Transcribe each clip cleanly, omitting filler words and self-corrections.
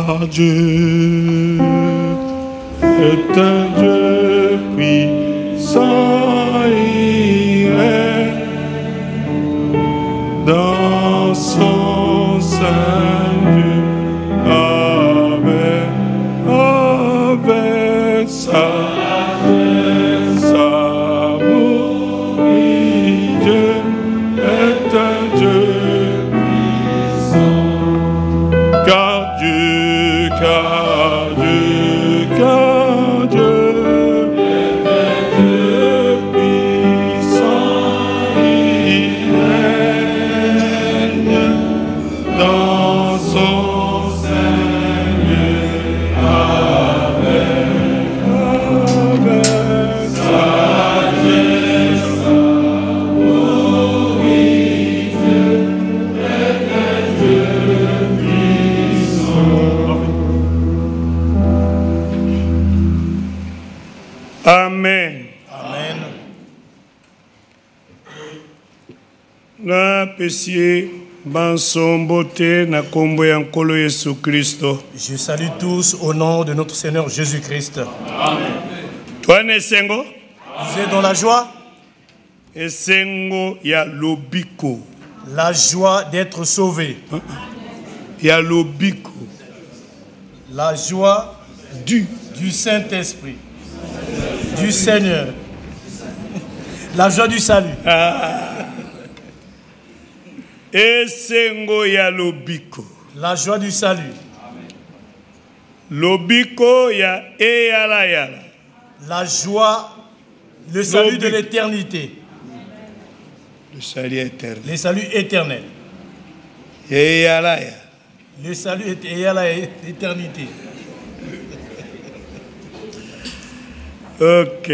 car Dieu est un Dieu puissant, il est dans son Saint-Dieu, avec sa amour, Dieu est un Dieu puissant, car Dieu est un Dieu puissant, il règne dans son Seigneur, avec sagesse, amour, Dieu est un Dieu puissant. Amen. Amen. Na pesier banson beauté na kombo ya nkolo Yesu Kristo. Je salue tous au nom de notre Seigneur Jésus-Christ. Toi nesengo? Vous êtes dans la joie? Esengo ya lobiko. La joie d'être sauvé. Ya lobiko. La joie du Saint-Esprit. Du Seigneur. La joie du salut. Esengo ya lobiko. La joie du salut. Lobiko ya eyala yala. La joie, le salut de l'éternité. Le salut éternel. Le salut éternel. Eyala ya. Le salut éternel, l'éternité. Ok.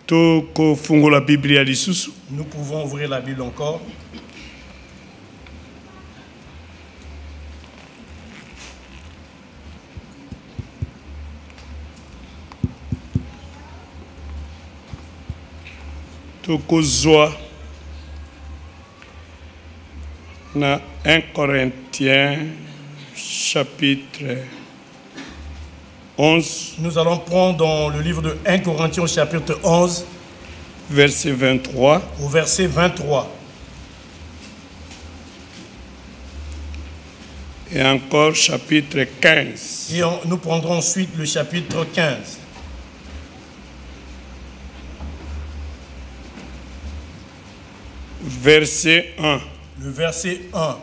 Toko fungo la Bible ya lisusu. Nous pouvons ouvrir la Bible encore. Toko zoa na 1 Corinthiens chapitre 11. Nous allons prendre dans le livre de 1 Corinthiens chapitre 11. Verset 23. Au verset 23. Et encore chapitre 15. Et nous prendrons ensuite le chapitre 15. Verset 1. Le verset 1.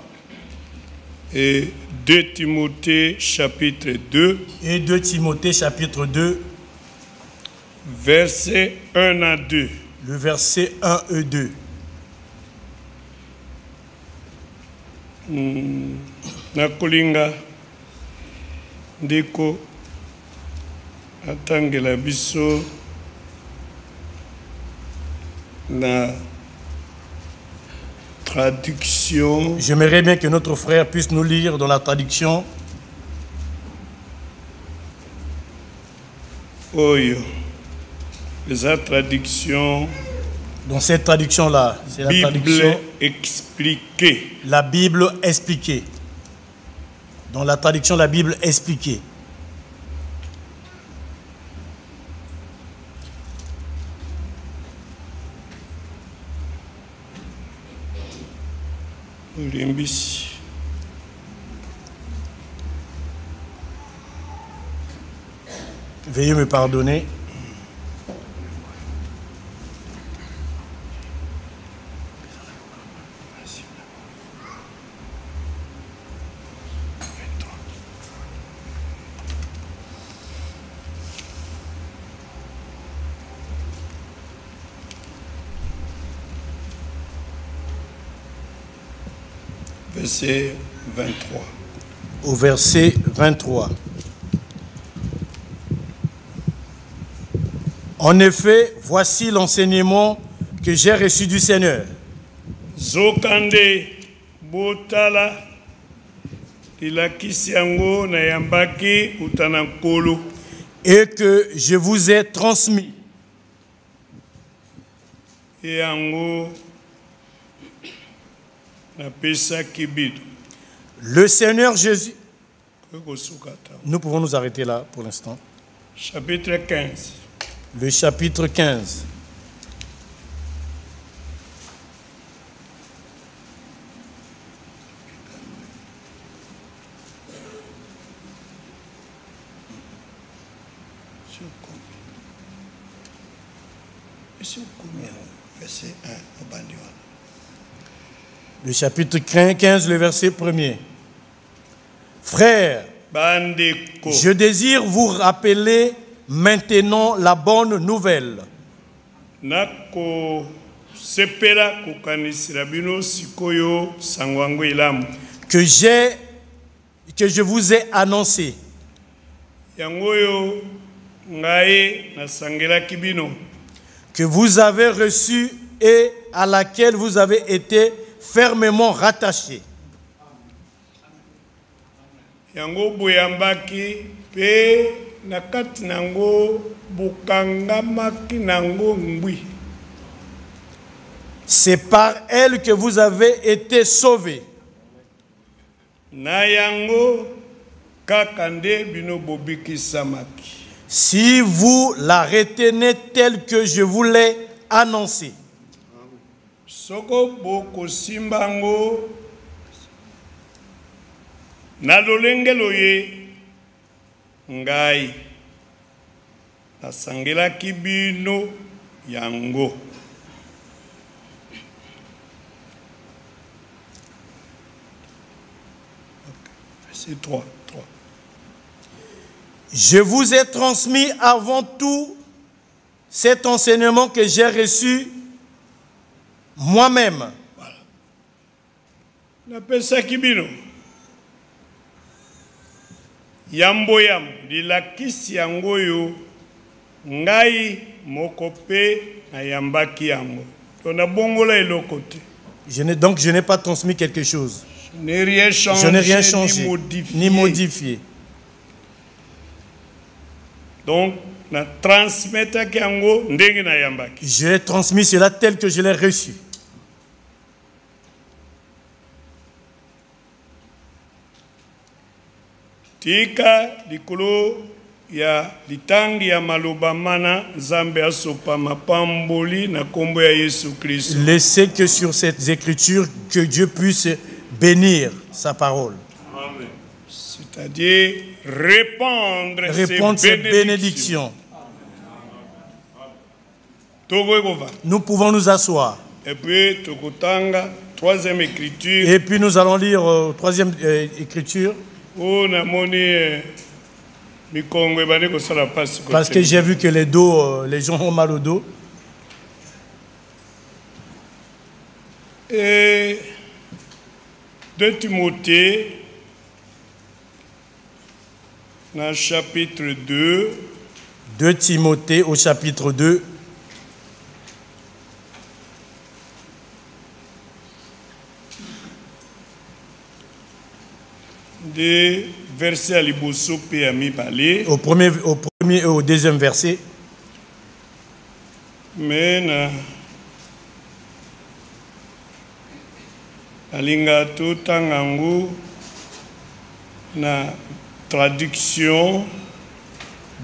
Et 2 Timothée chapitre 2. Et 2 Timothée chapitre 2. Verset 1 à 2. Le verset 1 et 2. Nakolinga ndiko atangela biso la traduction. J'aimerais bien que notre frère puisse nous lire dans la traduction. Oyo. La traduction. Dans cette traduction-là, c'est la Bible traduction expliquée. La Bible expliquée. Dans la traduction, la Bible expliquée. Veuillez me pardonner. Verset 23. Au verset 23. En effet, voici l'enseignement que j'ai reçu du Seigneur. Zokande botala ilakisi yango na yambaki utanankolo. Et que je vous ai transmis. Yango Le Seigneur Jésus. Nous pouvons nous arrêter là pour l'instant. Chapitre 15. Le chapitre 15. Le chapitre 15, le verset 1er. Frères, je désire vous rappeler maintenant la bonne nouvelle. Que je vous ai annoncé. Que vous avez reçu et à laquelle vous avez été fermement rattachés. C'est par elle que vous avez été sauvés. Si vous la retenez telle que je vous l'ai annoncée. Ngai nasangela kibino yango. Verset 3. Je vous ai transmis avant tout cet enseignement que j'ai reçu moi-même. Voilà. Napesa kibino. Yamboyam lilakisi yango yo ngai mokope na yambaki yango. Tona bongola elokote. Donc je n'ai pas transmis quelque chose. Je n'ai rien changé, ni modifié. Donc na transmettre yango ndenge na yambaki. J'ai transmis cela tel que je l'ai reçu. Tika likolo ya litangi ya maloba mana Nzambe asopa mapamboli na kombo ya Yesu Christ. Laissez que sur cette écriture que Dieu puisse bénir sa parole. Amen. C'est-à-dire répandre ses bénédictions. Nous pouvons nous asseoir. Et puis tokotanga troisième écriture. Et puis nous allons lire troisième écriture. Parce que j'ai vu que les gens ont mal au dos. Et 2 Timothée, dans le chapitre 2. 2 Timothée au chapitre 2. Des versets à l'Ibosso et à mi-palais. Au premier et au deuxième verset. Mais na linga tutangangu na traduction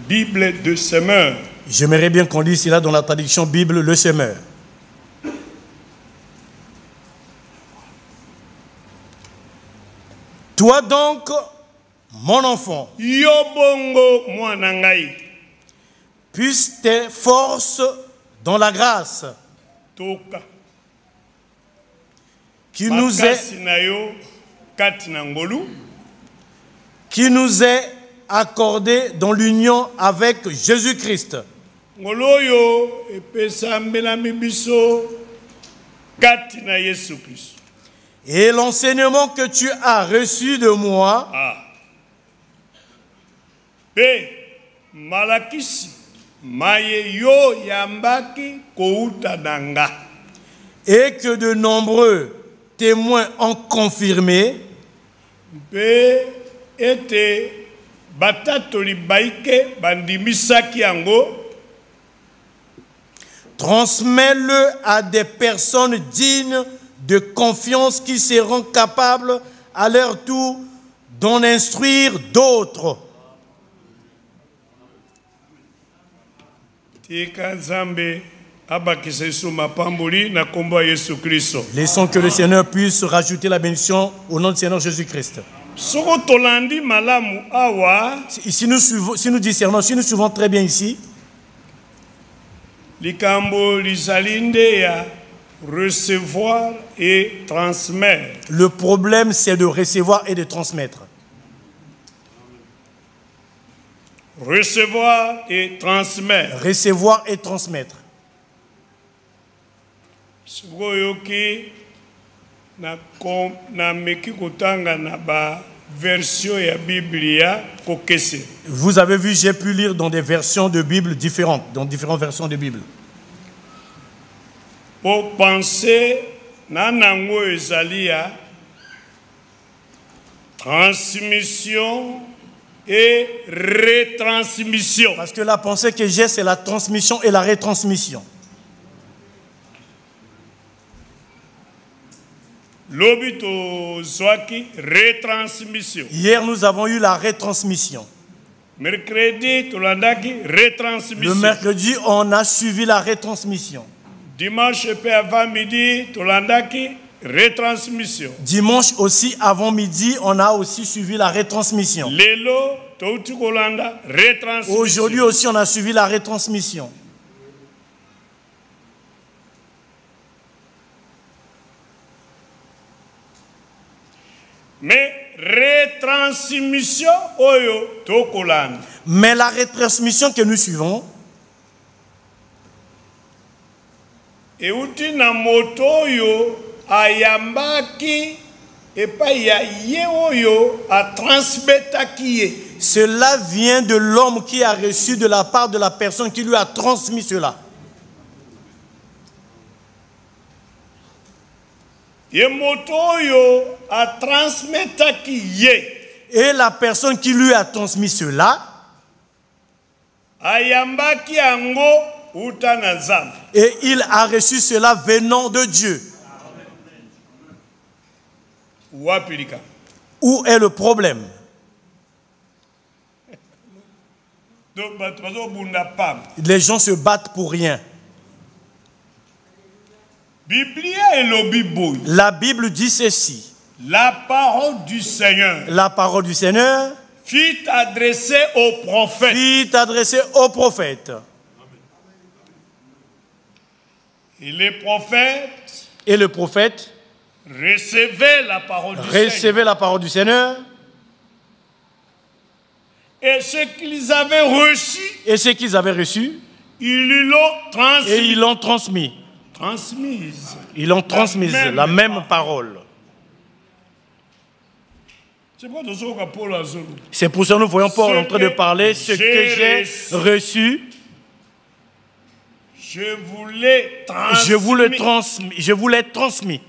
Bible de semeur. J'aimerais bien qu'on lise cela dans la traduction Bible le semeur. Toi donc, mon enfant, puisse tes forces dans la grâce qui nous est accordée dans l'union avec Jésus-Christ. Et l'enseignement que tu as reçu de moi et que de nombreux témoins ont confirmé, transmets-le à des personnes dignes de confiance qui seront capables à leur tour d'en instruire d'autres. Laissons que le Seigneur puisse rajouter la bénédiction au nom du Seigneur Jésus-Christ. Si nous discernons, si nous suivons très bien ici, recevoir et transmettre. Le problème, c'est de recevoir et de transmettre. Recevoir et transmettre. Recevoir et transmettre. Vous avez vu, j'ai pu lire dans des versions de Bible différentes, dans différentes versions de Bible. Pour penser, nanango ezalia, transmission et retransmission. Parce que la pensée que j'ai, c'est la transmission et la retransmission. Lobito zwaki retransmission. Hier, nous avons eu la retransmission. Mercredi, tolandaki retransmission. Le mercredi, on a suivi la retransmission. Dimanche avant midi, tolandaki retransmission. Dimanche aussi avant midi, on a aussi suivi la retransmission. Lelo, touti kolanda retransmission. Aujourd'hui aussi, on a suivi la retransmission. Mais retransmission oyo tokolanda. Mais la retransmission que nous suivons, et uti na moto yo ayambaki epa ya ye oyo a transmetaki ye. Cela vient de l'homme qui a reçu de la part de la personne qui lui a transmis cela. Ye moto yo a transmetaki ye. Et la personne qui lui a transmis cela, ayambaki ango uta na Nzambe. Et il a reçu cela venant de Dieu. Où est le problème? Les gens se battent pour rien. La Bible dit ceci. La parole du Seigneur. La parole du Seigneur fut adressée aux prophètes. Fut adressée aux prophètes. Et les prophètes. Et le prophète recevaient la parole du Seigneur. Recevaient la parole du Seigneur. Et ce qu'ils avaient reçu. Et ce qu'ils avaient reçu. Ils l'ont transmis. Et ils l'ont transmis. Transmise. Ils l'ont transmise, la même parole. C'est pour ça que nous voyons Paul en train de parler. Ce que j'ai reçu, je vous l'ai transmis. Je vous l'ai transmis.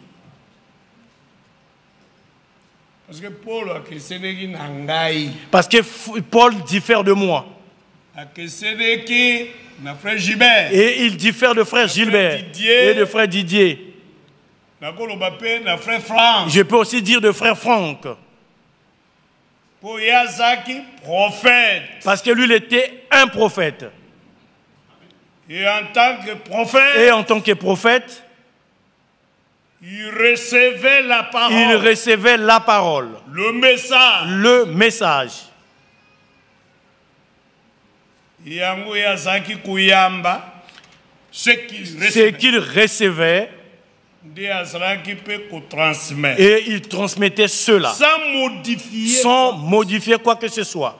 Parce que Paul diffère de moi. Et il diffère de frère Gilbert et de frère Didier. Je peux aussi dire de frère Franck. Parce que lui, il était un prophète. Et en tant que prophète, il recevait la parole. Il recevait la parole. Le message. Le message. Ce qu'il recevait. Et il transmettait cela. Sans modifier quoi que ce soit.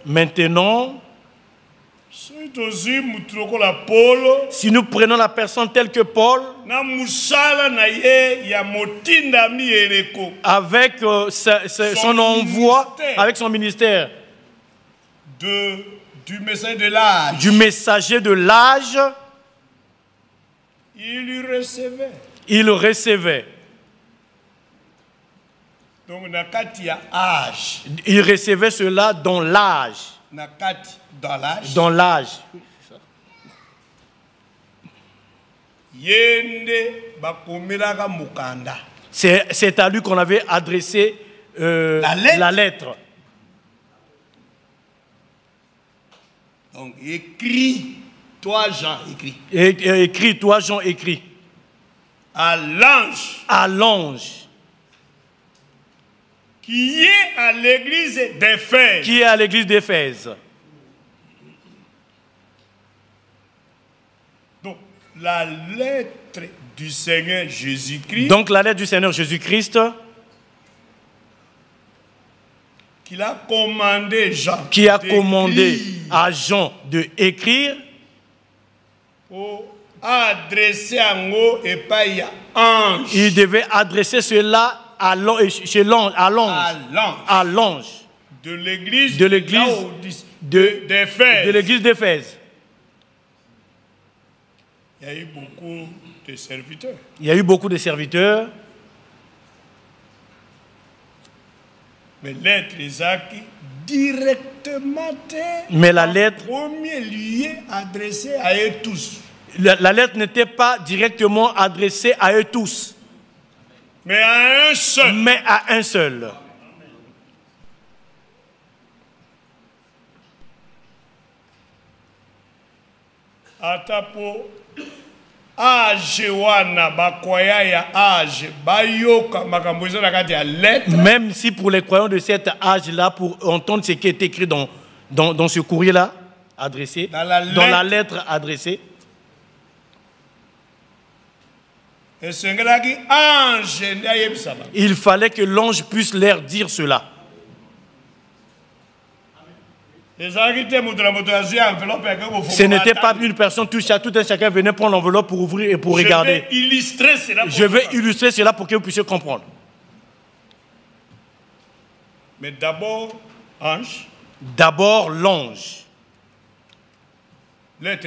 Maintenant, si nous prenons la personne telle que Paul, avec son envoi, avec son ministère, du messager de l'âge, il recevait. Donc, il recevait cela dans l'âge. dans l'âge. C'est à lui qu'on avait adressé la lettre. Donc, écrit, toi Jean, écrit. Écrit, toi Jean, écrit. À l'ange. À l'ange. Qui est à l'église d'Éphèse. Qui est à l'église d'Éphèse. Donc, la lettre du Seigneur Jésus-Christ. Donc, la lettre du Seigneur Jésus-Christ. Qu'il a commandé Jean. Qui a commandé à Jean de écrire. Pour adresser en haut et pas y a ange. Il devait adresser cela à l'ange. De l'église d'Éphèse. Il y a eu beaucoup de serviteurs. Il y a eu beaucoup de serviteurs. Mais lettre Isaac directement mais la lettre en premier lieu adressée à eux tous. La lettre n'était pas directement adressée à eux tous. Mais à un seul. Mais à un seul. Atapo âge wana bakwaya ya âge bayoka makambo ezala kati ya lettre. Même si pour les croyants de cet âge-là, pour entendre ce qui est écrit dans ce courrier-là, adressé, dans la lettre adressée, il fallait que l'ange puisse leur dire cela. Ce n'était pas une personne, tout un chacun venait prendre l'enveloppe pour ouvrir et pour regarder. Je vais illustrer cela pour que vous puissiez comprendre. Mais d'abord, ange. D'abord, l'ange. La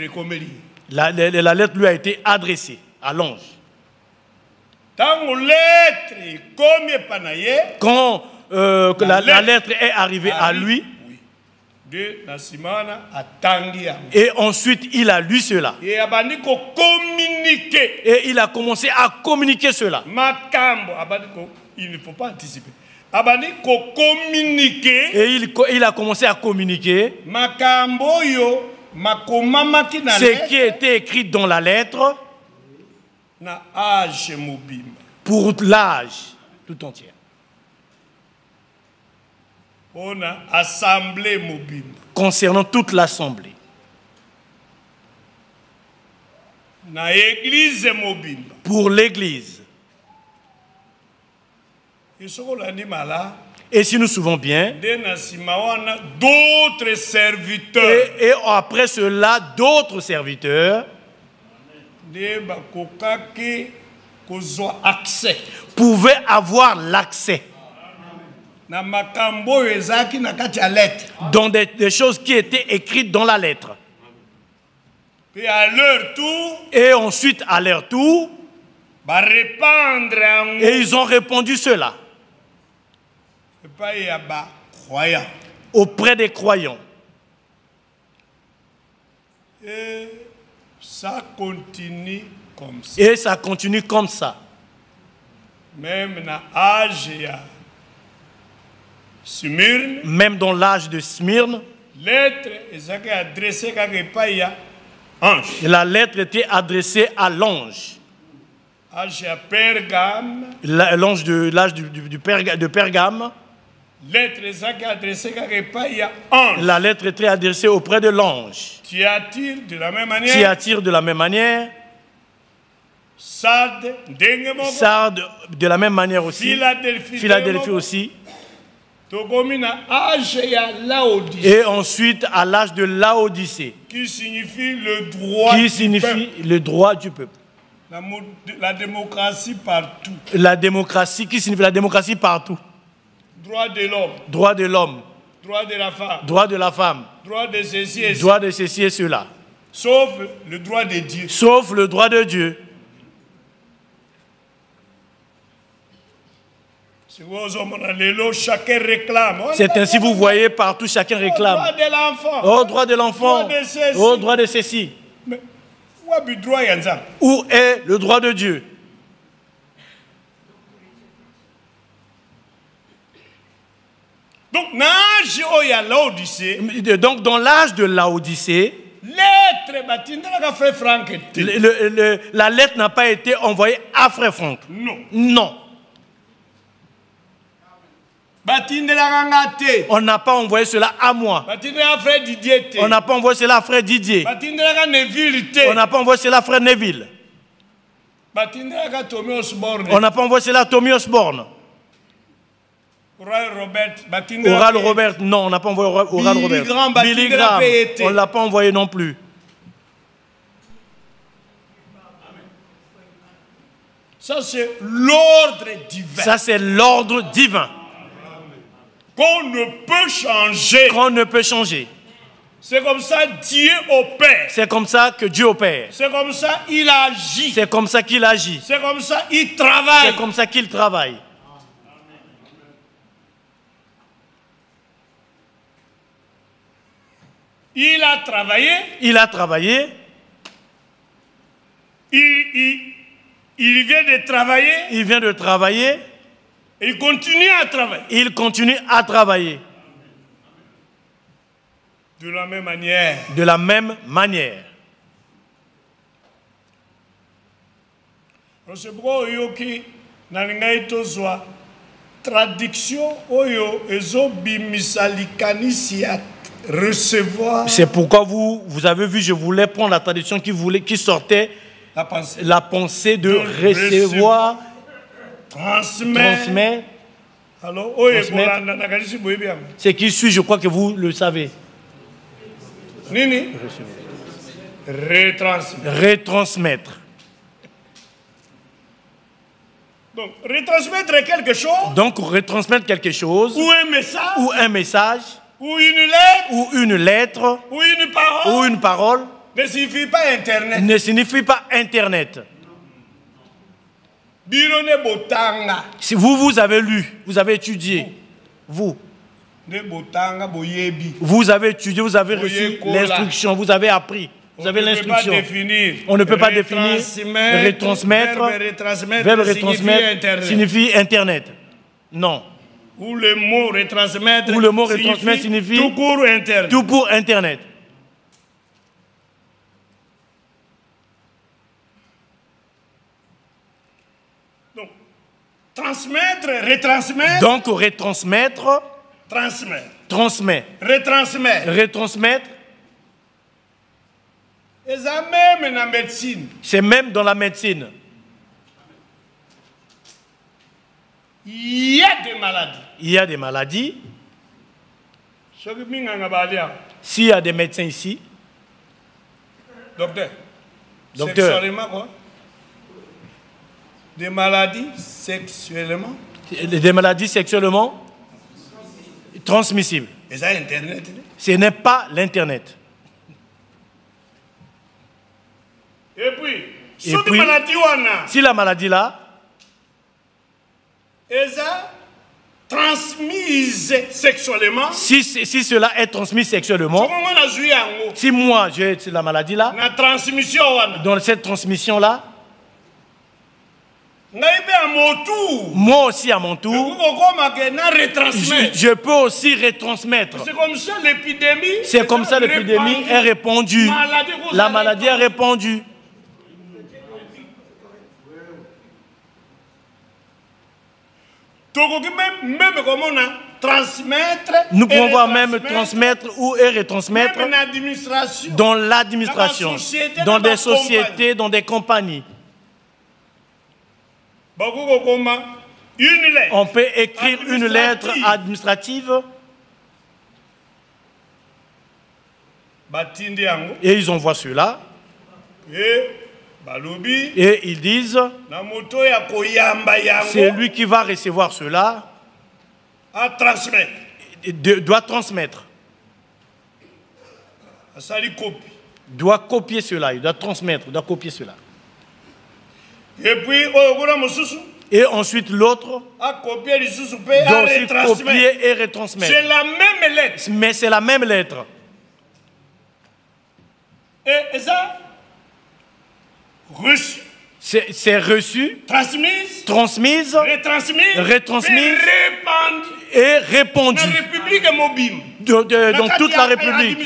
lettre lui a été adressée à l'ange. Quand la lettre est arrivée à lui, et ensuite il a lu cela. Et il a commencé à communiquer cela. Il ne faut pas anticiper. Et il a commencé à communiquer ce qui était écrit dans la lettre pour l'âge tout entier. Concernant toute l'assemblée. Pour l'église. Et si nous nous souvenons bien, d'autres serviteurs. Et après cela, d'autres serviteurs pouvaient avoir l'accès dans des choses qui étaient écrites dans la lettre. Et à leur tour, et ensuite à leur tour, et ils ont répondu cela auprès des croyants. Et ça continue comme ça. Et ça continue comme ça. Même dans l'âge de Smyrne. Même dans l'âge de Smyrne. La lettre était adressée à l'ange. L'ange de l'âge de Pergame. La lettre était adressée auprès de l'ange. Thyatire de la même manière. Thyatire de la même manière. Sardes de la même manière aussi. Philadelphie aussi. Et ensuite à l'âge de Laodicée. Qui signifie le droit du peuple. La démocratie partout. La démocratie, qui signifie la démocratie partout. Droit de l'homme. Droit de l'homme. Droit de la femme. Droit de la femme. Droit de ceci et cela. Droit de ceci et cela. Sauf le droit de Dieu. Sauf le droit de Dieu. Chacun réclame. C'est ainsi vous voyez partout, chacun réclame. Au droit de l'enfant. Au droit de ceci. Mais où est le droit de Dieu? Donc dans l'âge de Laodicée, la lettre n'a pas été envoyée à Frère Franck. Non. Non. On n'a pas envoyé cela à moi. On n'a pas envoyé cela à Frère Didier. On n'a pas envoyé cela à Frère Neville. On n'a pas envoyé cela à Tommy Osborne. Oral Robert, non, on n'a pas envoyé Oral Robert. Billy Graham, on ne l'a pas envoyé non plus. Ça, c'est l'ordre divin. Ça, c'est l'ordre divin. Qu'on ne peut changer. Qu'on ne peut changer. C'est comme ça Dieu opère. C'est comme ça que Dieu opère. C'est comme ça il agit. C'est comme ça qu'il agit. C'est comme ça il travaille. C'est comme ça qu'il travaille. Il a travaillé. Il a travaillé. Il vient de travailler. Il vient de travailler. Il continue à travailler. Il continue à travailler. De la même manière. De la même manière. C'est pourquoi il y a une traduction recevoir. C'est pourquoi vous avez vu, je voulais prendre la traduction qui sortait la pensée de recevoir. Transmet. Alors, ce qui suit, je crois que vous le savez. Retransmettre. Donc, retransmettre quelque chose. Donc, retransmettre quelque chose. Ou un message. Ou un message. Ou une lettre. Ou une lettre. Ou une parole. Ou une parole. Ne signifie pas Internet. Ne signifie pas Internet. Si vous avez lu, vous avez étudié, vous avez étudié, vous avez reçu l'instruction, vous avez appris, vous avez l'instruction. On ne peut pas définir, retransmettre, verbe retransmettre signifie Internet. Non. Ou le mot retransmettre signifie tout court Internet. Tout pour Internet. Transmettre, retransmettre. Donc, retransmettre. Transmettre. Transmet. Retransmettre. Retransmettre. Et ça même dans la médecine. C'est même dans la médecine. Il y a des maladies. Il y a des maladies. S'il y a des médecins ici. Docteur. Sexuellement quoi? Des maladies sexuellement. Des maladies sexuellement transmissibles. Et ça, Internet. Ce n'est pas l'Internet. Et puis si la maladie là, et ça transmise sexuellement. Si cela est transmis sexuellement, si moi j'ai la maladie là, dans cette transmission là, moi aussi à mon tour, je peux aussi retransmettre. C'est comme ça l'épidémie est répandue. La maladie est répandue. Nous pouvons voir même transmettre ou retransmettre dans l'administration, dans des sociétés, dans des compagnies. On peut écrire une lettre administrative et ils envoient cela et ils disent c'est lui qui va recevoir cela doit transmettre, doit copier cela, il doit transmettre, doit copier cela. Et puis, Et ensuite l'autre doit aussi copier et retransmettre. C'est la même lettre. Mais c'est la même lettre. Et ça, reçu. C'est reçu, transmise, retransmise et répandu. Dans toute la République,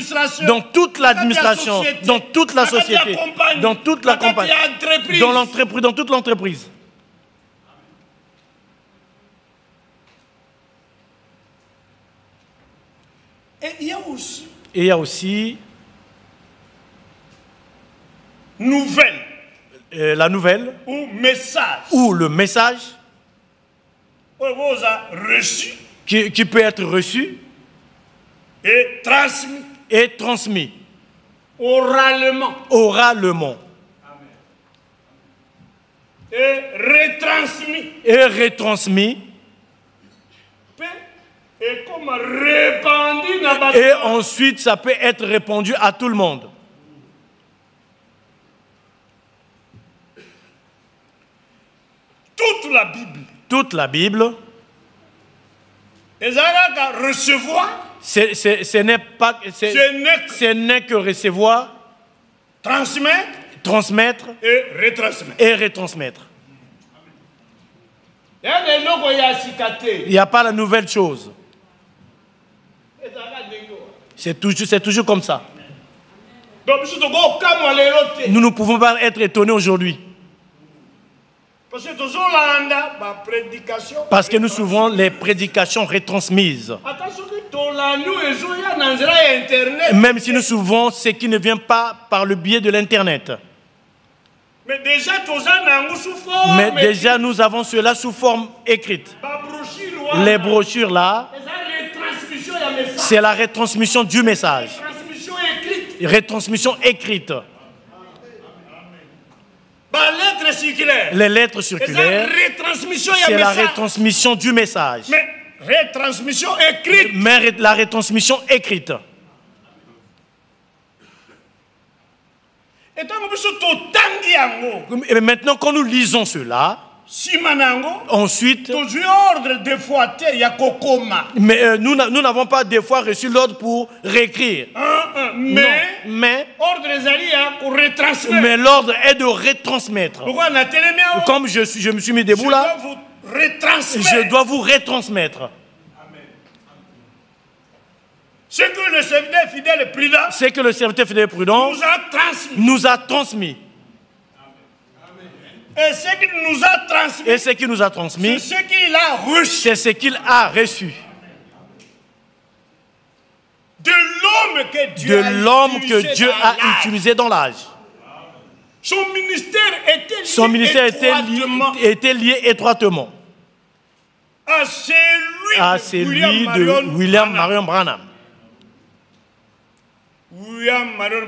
dans toute l'administration, dans toute la société, dans toute la compagnie, dans toute l'entreprise. Et il y a aussi nouvelle. La nouvelle ou le message reçu qui peut être reçu et transmis oralement et retransmis et comme répandu et ensuite ça peut être répandu à tout le monde. Toute la Bible, recevoir, ce n'est que recevoir, transmettre et retransmettre. Il n'y a pas la nouvelle chose. C'est toujours comme ça. Nous ne pouvons pas être étonnés aujourd'hui. Parce que nous suivons les prédications retransmises. Même si nous suivons ce qui ne vient pas par le biais de l'Internet. Mais déjà nous avons cela sous forme écrite. Les brochures là, c'est la retransmission du message. Retransmission écrite. Les lettres circulaires, c'est la retransmission du message. Mais la retransmission écrite. Et maintenant, quand nous lisons cela, ensuite, mais nous n'avons pas des fois reçu l'ordre pour réécrire. Mais l'ordre est de retransmettre. Comme je me suis mis debout là, je dois vous retransmettre. Ce que le serviteur fidèle et prudent, nous a transmis. Et ce qu'il nous a transmis, c'est ce qu'il a reçu. De l'homme que Dieu a utilisé dans l'âge. Son ministère était lié étroitement à celui de William Marion Branham. William Marion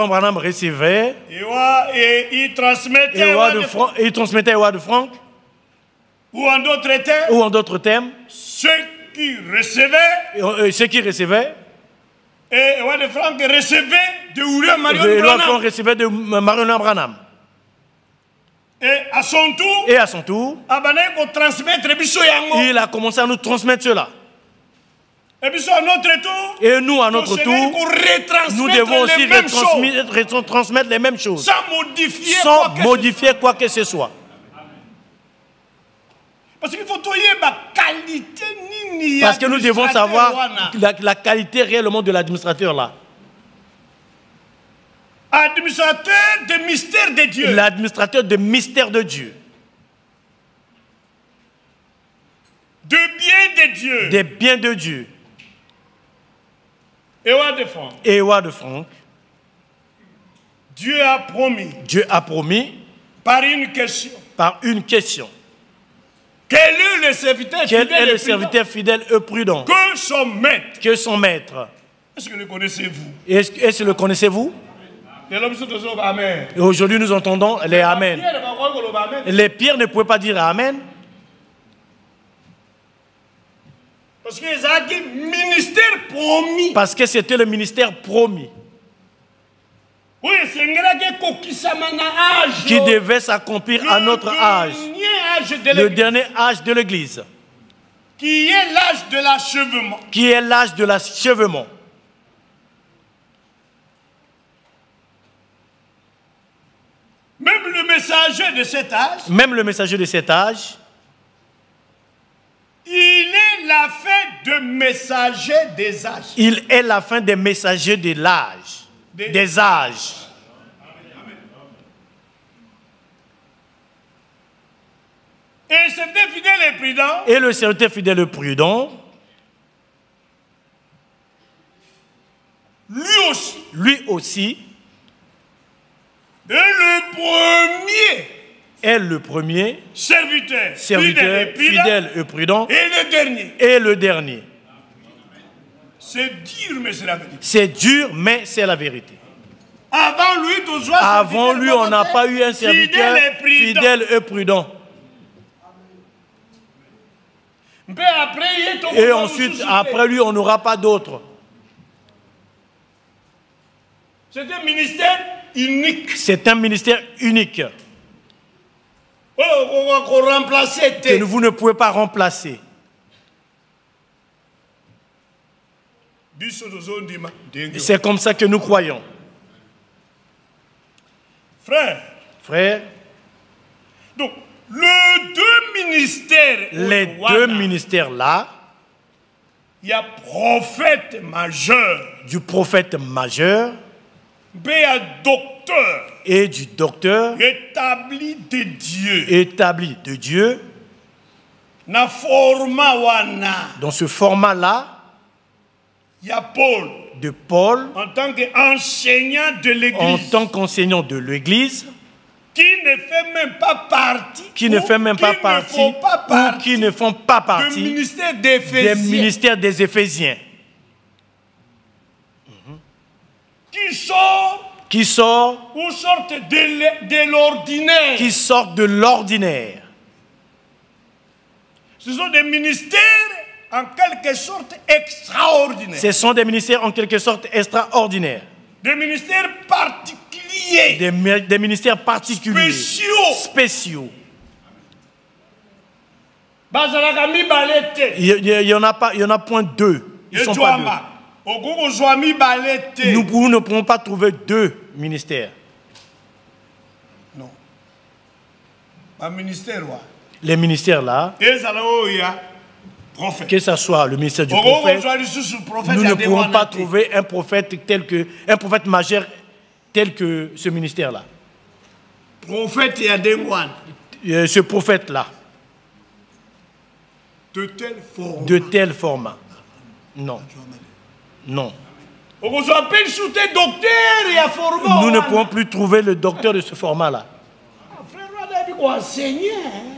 Branham recevait et il transmettait à de Franck ou en d'autres termes ceux qui recevaient et de Franck recevait de William Marion Branham. Et à son tour, il a commencé à nous transmettre cela. Et nous, à notre tour, nous devons aussi retransmettre les mêmes choses, sans modifier quoi que ce soit. Parce que nous devons savoir la qualité réellement de l'administrateur là. Administrateur de mystère de Dieu. L'administrateur de mystère de Dieu. De biens de Dieu. Des biens de Dieu. Éwa de Franck. Dieu a promis. Par une question. Quel est le serviteur fidèle et prudent? Que son maître. Est-ce que le connaissez-vous? Est-ce que le connaissez-vous? Et aujourd'hui nous entendons les Amen. Les Pierre ne pouvaient pas dire Amen. Parce que c'était le ministère promis. qui devait s'accomplir à notre âge, le dernier âge de l'Église, qui est l'âge de l'achèvement. Qui est l'âge de l'achèvement. Même le messager de cet âge. Même le messager de cet âge. Il est la fin de messager des âges. Il est la fin des messagers de l'âge. Des âges. Et le serviteur fidèle et prudent. Et le serviteur fidèle et prudent. Lui aussi. Est le premier. Serviteur fidèle et prudent. Et le dernier. C'est dur, mais c'est la vérité. C'est dur, mais c'est la vérité. Avant lui, on n'a pas eu un serviteur fidèle et prudent. Et ensuite, après lui, on n'aura pas d'autre. C'est un ministère unique. C'est un ministère unique. Que vous ne pouvez pas remplacer. C'est comme ça que nous croyons. Frère. Donc, les deux ministères là, il y a prophète majeur. Du prophète majeur. Docteur. Et du docteur. Établi de Dieu. Établi de Dieu. Dans ce format là. Il y a Paul. De Paul. En tant qu'enseignant de l'Église. En tant qu'enseignant de l'Église. Qui ne fait même pas partie. Qui ne fait même pas partie. Ou qui ne font pas partie. Des ministères des Éphésiens. Qui sort. Ou sortent de l'ordinaire. Qui sortent de l'ordinaire. Ce sont des ministères en quelque sorte extraordinaires. Ce sont des ministères en quelque sorte extraordinaires. Des ministères particuliers. Des ministères particuliers. Spéciaux. Il y en a point deux. Ils sont pas deux. Nous ne pouvons pas trouver deux ministères. Non. Les ministères là. Que ce soit le ministère du prophète, nous ne pouvons pas trouver un prophète majeur tel que ce ministère-là. Ce prophète-là. De tel format. Non. Non. Nous ne pouvons plus trouver le docteur de ce format-là.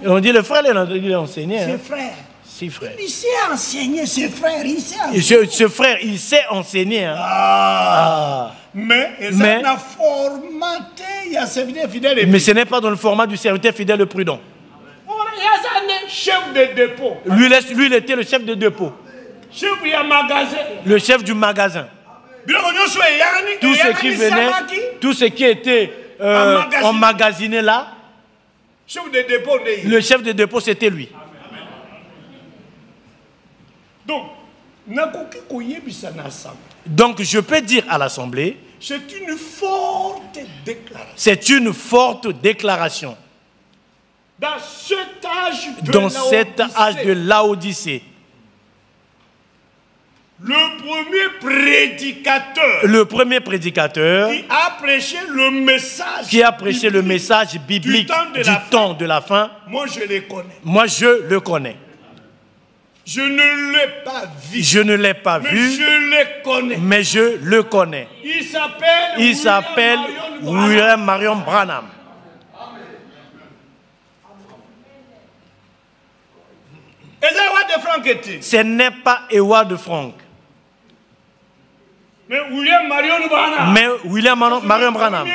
On dit le frère, il est enseigné. C'est frère. Si, frère. Il sait enseigner, c'est frère, il sait enseigner. Ce frère, il sait enseigner. Hein. Mais ce n'est pas dans le format du serviteur fidèle et prudent. Chef de dépôt. Lui, il était le chef de dépôt. Le chef du magasin. Tout ce qui venait, tout ce qui était emmagasiné là, le chef de dépôt, c'était lui. Donc, je peux dire à l'Assemblée, c'est une forte déclaration. C'est une forte déclaration. Dans cet âge de Laodicée. Le premier prédicateur qui a prêché le message biblique du temps de la fin. Moi, je le connais. Moi, je le connais. Je ne l'ai pas vu. Je ne l'ai pas vu. Je le connais. Mais je le connais. Il s'appelle William Marion Branham. Ce n'est pas Howard Frank. Mais William Marion Branham.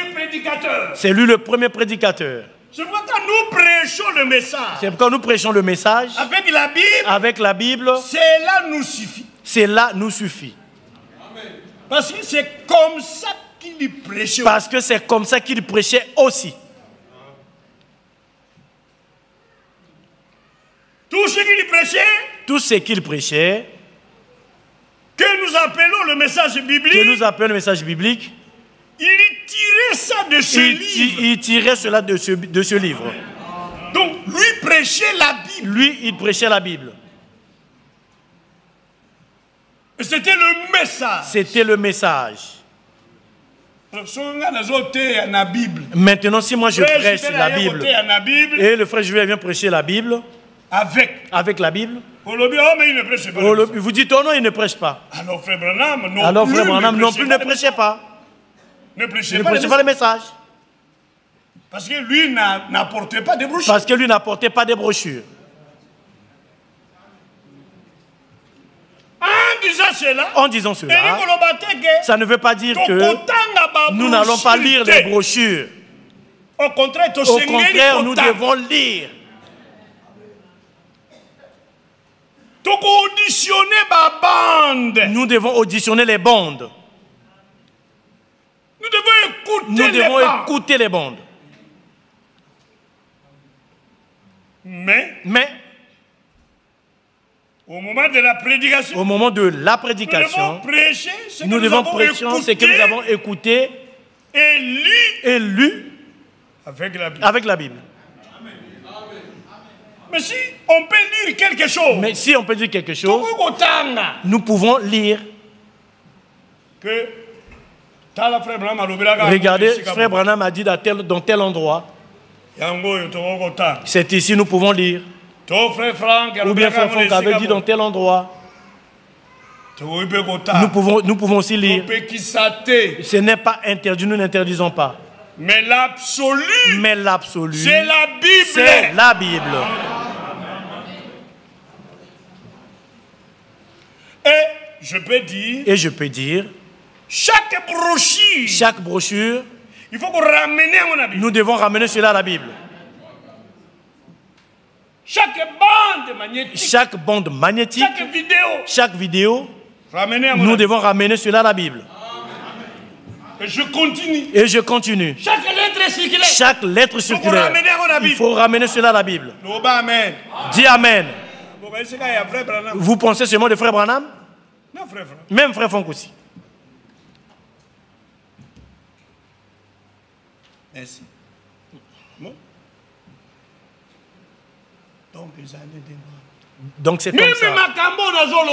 C'est lui le premier prédicateur. C'est pourquoi nous prêchons le message. C'est pourquoi nous prêchons le message. Avec la Bible. Cela nous suffit. Cela nous suffit. Parce que c'est comme ça qu'il prêchait. Parce que c'est comme ça qu'il prêchait aussi. Tout ce qu'il prêchait. Tout ce qu'il prêchait. Que nous appelons le message biblique. Que nous appelons le message biblique. Il tirait ça de ce livre. Il tirait cela de ce livre. Donc, lui prêchait la Bible. Lui, il prêchait la Bible. C'était le message. C'était le message. Maintenant, si moi je prêche la Bible, et le frère Julien vient prêcher la Bible, avec la Bible, vous dites, oh non, il ne prêche pas. Alors frère Branham non plus ne prêchait pas. Ne prêchait pas le message. Parce que lui n'apportait pas de brochures. Parce que lui n'apportait pas de brochures. En disant cela, ça ne veut pas dire que nous n'allons pas lire les brochures. Au contraire, nous devons lire. Nous devons auditionner les bandes. Nous devons écouter les bandes. Mais au moment de la prédication, nous devons prêcher ce que nous avons écouté et lu avec la Bible. Mais si on peut lire quelque chose, nous pouvons lire. Regardez, frère Branham a dit dans tel endroit. C'est ici nous pouvons lire. Ou bien frère Franck avait dit dans tel endroit. Nous pouvons aussi lire. Ce n'est pas interdit, nous n'interdisons pas. Mais l'absolu, c'est la Bible. C'est la Bible. Et je peux dire, chaque brochure, il faut qu'on ramène à mon Bible. Nous devons ramener cela à la Bible. Chaque bande magnétique, chaque vidéo, nous devons ramener cela à la Bible. Et je continue. Chaque lettre circulaire. Il faut ramener cela à la Bible. Dis Amen. Vous pensez seulement de frère Branham? Non, frère Franck. Même frère Franck aussi. Merci. Bon. Donc c'est comme ça.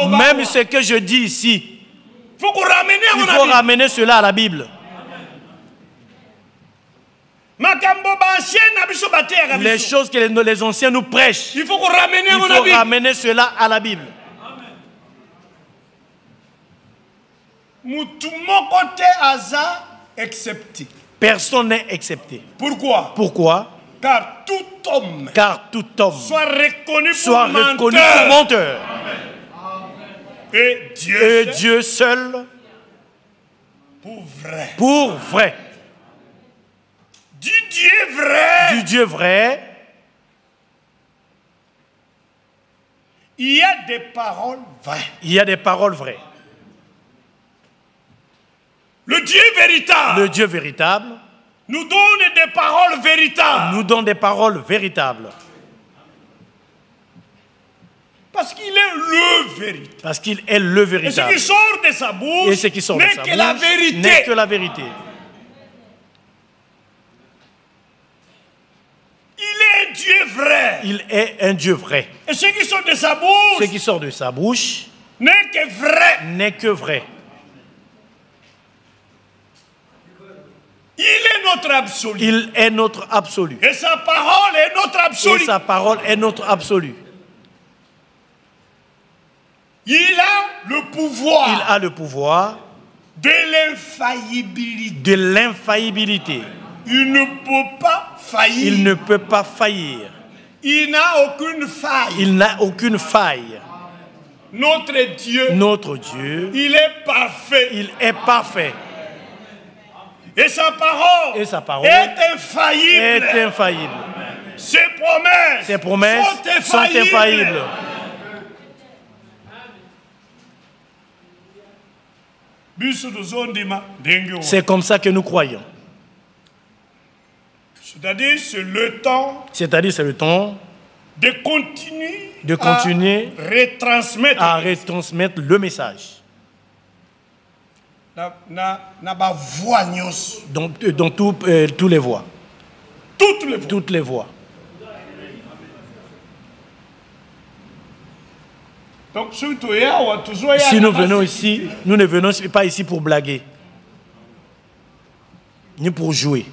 Même ce que je dis ici, il faut ramener cela à la Bible. Les choses que les anciens nous prêchent, il faut ramener cela à la Bible. Personne n'est excepté. Pourquoi? Car tout homme soit reconnu pour menteur. Et Dieu seul pour vrai. Du Dieu vrai, il y a des paroles vraies. Le Dieu véritable nous donne des paroles véritables. Parce qu'il est le véritable. Et ce qui sort de sa bouche n'est que la vérité. Il est un Dieu vrai. Et ce qui sort de sa bouche, n'est que vrai. Il est notre absolu. Et sa parole est notre absolu. Il a le pouvoir de l'infaillibilité. Il ne peut pas faillir. Il n'a aucune faille. Notre Dieu, il est parfait. Et sa parole est infaillible. Ses promesses sont infaillibles. C'est comme ça que nous croyons. C'est-à-dire c'est le temps. C'est-à-dire c'est le temps de continuer à retransmettre le message. Dans tous les voies. Toutes les voies. Donc, si nous venons ici, nous ne venons pas ici pour blaguer, ni pour jouer.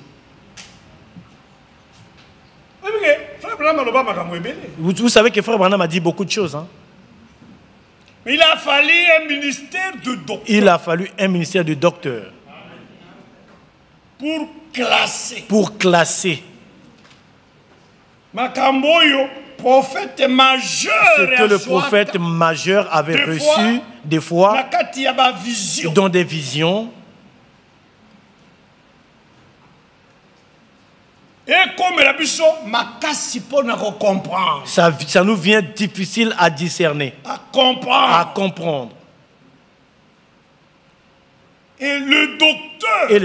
Vous savez que Frère Branham a dit beaucoup de choses. Hein? Il a fallu un ministère de docteur. Il a fallu un ministère de docteur. Pour classer. Pour classer. Makamboyo, prophète majeur. Ce que le prophète majeur avait reçu des fois dans des visions. Et comme la biso, ça nous vient difficile à discerner, à comprendre. Et le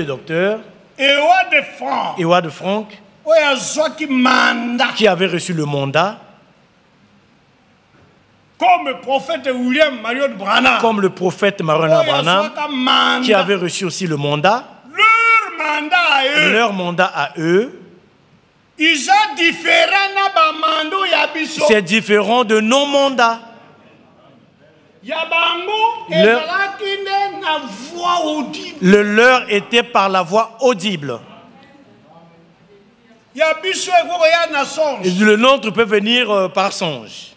docteur, Ewa de Franck, qui avait reçu le mandat, comme le prophète William Marion Branham, qui avait reçu aussi le mandat, leur mandat à eux, c'est différent de nos mandats. Le leur était par la voix audible. Le nôtre peut venir par songe.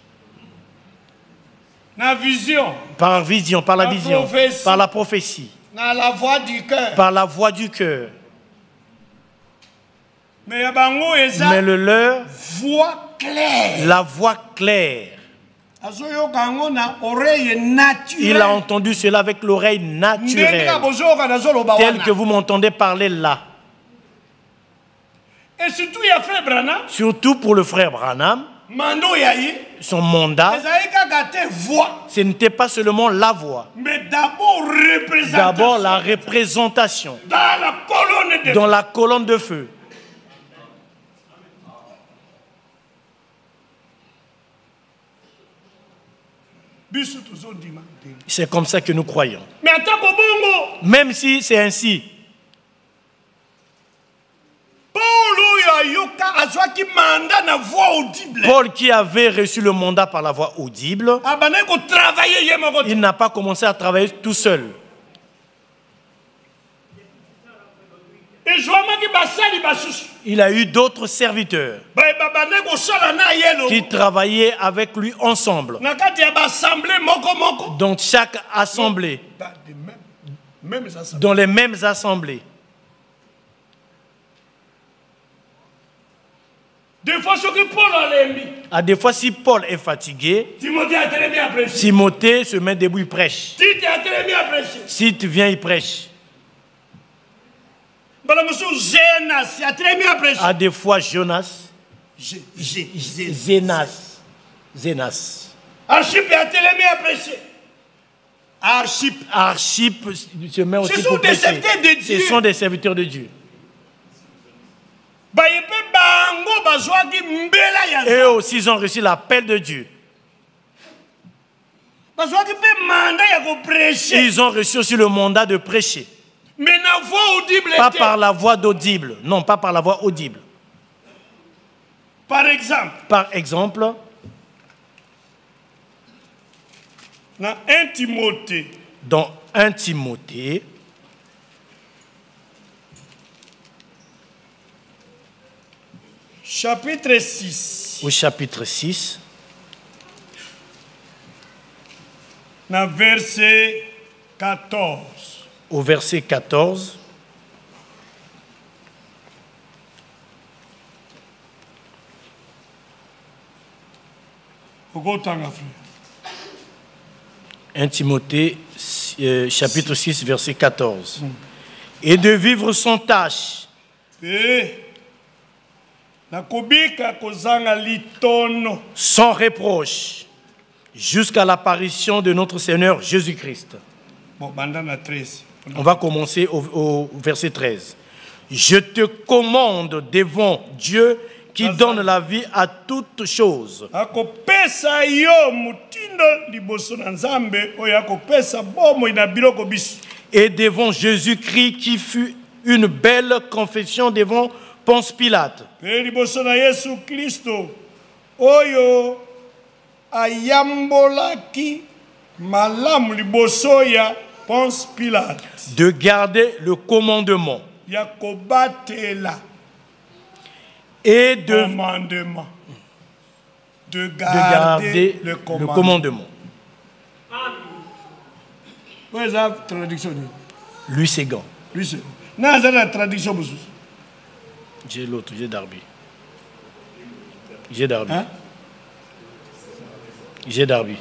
Par vision, par la vision, par la prophétie, par la voix du cœur. Mais le leur, la voix claire. Il a entendu cela avec l'oreille naturelle, tel que vous m'entendez parler là. Et surtout, il y a Frère Branham. Surtout pour le Frère Branham, son mandat, ce n'était pas seulement la voix, mais d'abord la représentation dans la colonne de feu. C'est comme ça que nous croyons. Même si c'est ainsi. Paul qui avait reçu le mandat par la voix audible, il n'a pas commencé à travailler tout seul. Il a eu d'autres serviteurs qui travaillaient avec lui ensemble dans chaque assemblée, dans les mêmes assemblées. Des fois, si Paul est fatigué, Timothée se met debout, il prêche. Si tu viens, il prêche. Des fois, Jonas, Zénas. Archip se met aussi pour prêcher. Ce sont des serviteurs de Dieu. Eux aussi, ils ont reçu l'appel de Dieu. Ils ont reçu aussi le mandat de prêcher. Pas par la voix d'audible. Non, pas par la voix audible. Par exemple, dans 1 Timothée, chapitre 6. Au chapitre 6. Verset 14. Au verset 14. Au 1 Timothée, chapitre 6, verset 14. Et de vivre sans tâche. Sans reproche. Jusqu'à l'apparition de notre Seigneur Jésus-Christ. On va commencer au verset 13. Je te commande devant Dieu qui donne la vie à toutes choses. Et devant Jésus-Christ qui fut une belle confession devant Ponce Pilate. De garder le commandement. Et de garder le commandement. Où est la traduction? Lui, c'est Gant. Lui, c'est la traduction. J'ai l'autre, j'ai Darby. J'ai Darby. Hein? J'ai Darby.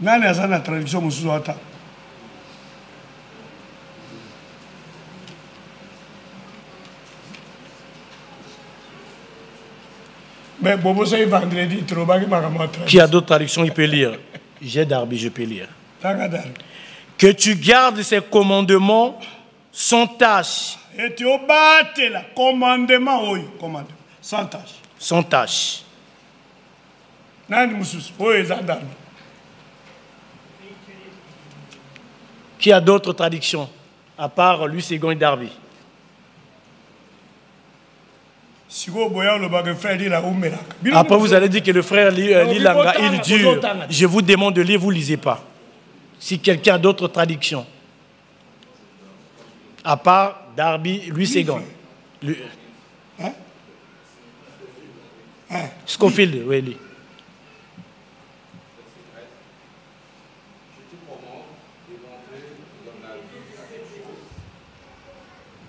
Nani a la traduction musuata. Mais Bobo c'est vendredi, qui a d'autres traductions, il peut lire. J'ai Darby, je peux lire. Que tu gardes ces commandements sans tâche. Et tu obates la commandement, oui, commandement, sans tâche. Sans tâche. Nani musus, oui, Darby. Qui a d'autres traductions, à part lui, Ségon et Darby? Après, vous allez dire que le frère lit Langa, il dure. Je vous demande de lire, vous ne lisez pas. Si quelqu'un a d'autres traductions, à part Darby, lui, Ségon. Scofield, oui, lui.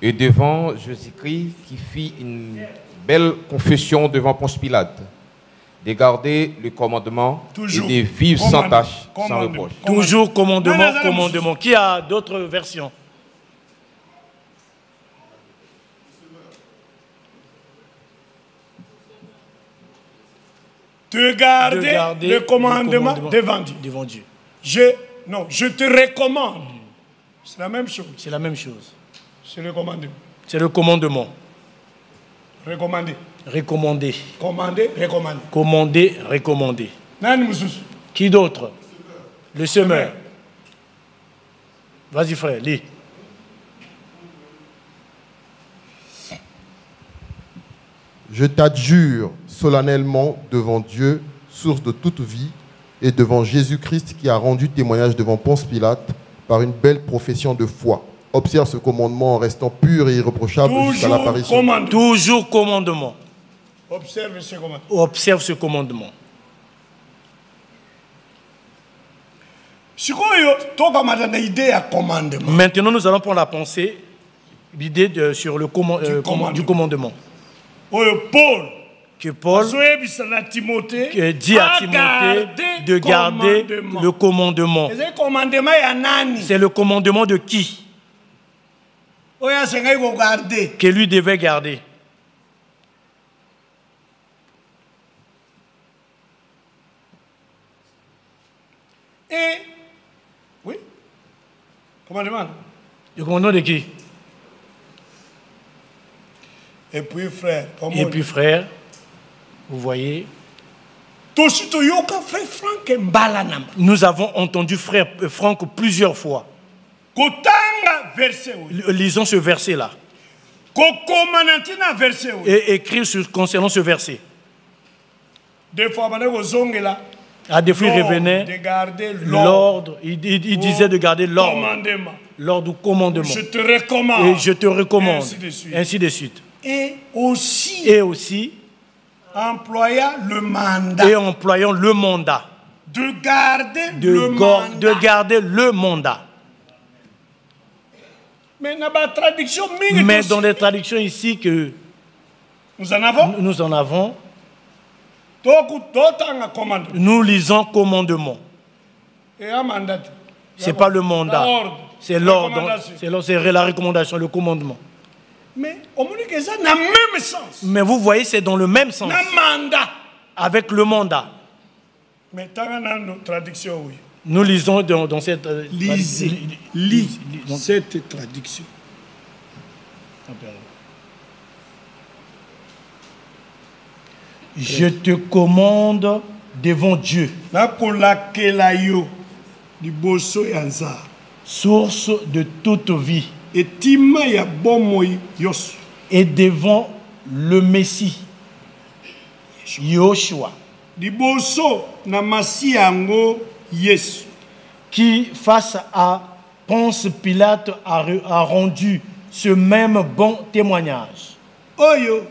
Et devant Jésus-Christ qui fit une belle confession devant Ponce Pilate, de garder le commandement et de vivre sans tâche, sans reproche. Toujours commandement, commandement. Qui a d'autres versions? De garder le commandement devant Dieu. Je te recommande. C'est la même chose. C'est la même chose. C'est le commandement. C'est le commandement. Recommander. Recommander. Commander, recommander. Commander, recommander. Qui d'autre? Le semeur. Vas-y frère, lis. Je t'adjure solennellement devant Dieu, source de toute vie, et devant Jésus-Christ qui a rendu témoignage devant Ponce Pilate par une belle profession de foi. Observe ce commandement en restant pur et irréprochable jusqu'à l'apparition. Toujours commandement. Observe ce commandement. Observe ce commandement. Maintenant, nous allons prendre la pensée, l'idée sur le du commandement. Que Paul dit à Timothée de garder le commandement. C'est le commandement de qui? Que lui devait garder. Et oui, commandement. Le commandement de qui? Et puis frère. Et puis frère, vous voyez. Nous avons entendu frère Franck plusieurs fois. Lisons ce verset-là. Et écrire concernant ce verset. Des fois, à des fois, il revenait l'ordre. Il disait de garder l'ordre. L'ordre ou commandement. Je te recommande. Et je te recommande. Ainsi de suite. Et aussi employant le mandat. Et employant le mandat. De garder le mandat. De garder le mandat. Mais dans les traductions ici que nous en avons, nous lisons commandement. Ce n'est pas le mandat, c'est l'ordre, c'est la recommandation, le commandement. Mais vous voyez, c'est dans le même sens. Avec le mandat. Nous lisons dans cette... Lisez cette traduction. Je te commande devant Dieu, source de toute vie, et devant le Messie, Yoshua, qui face à Ponce Pilate a rendu ce même bon témoignage. Oyo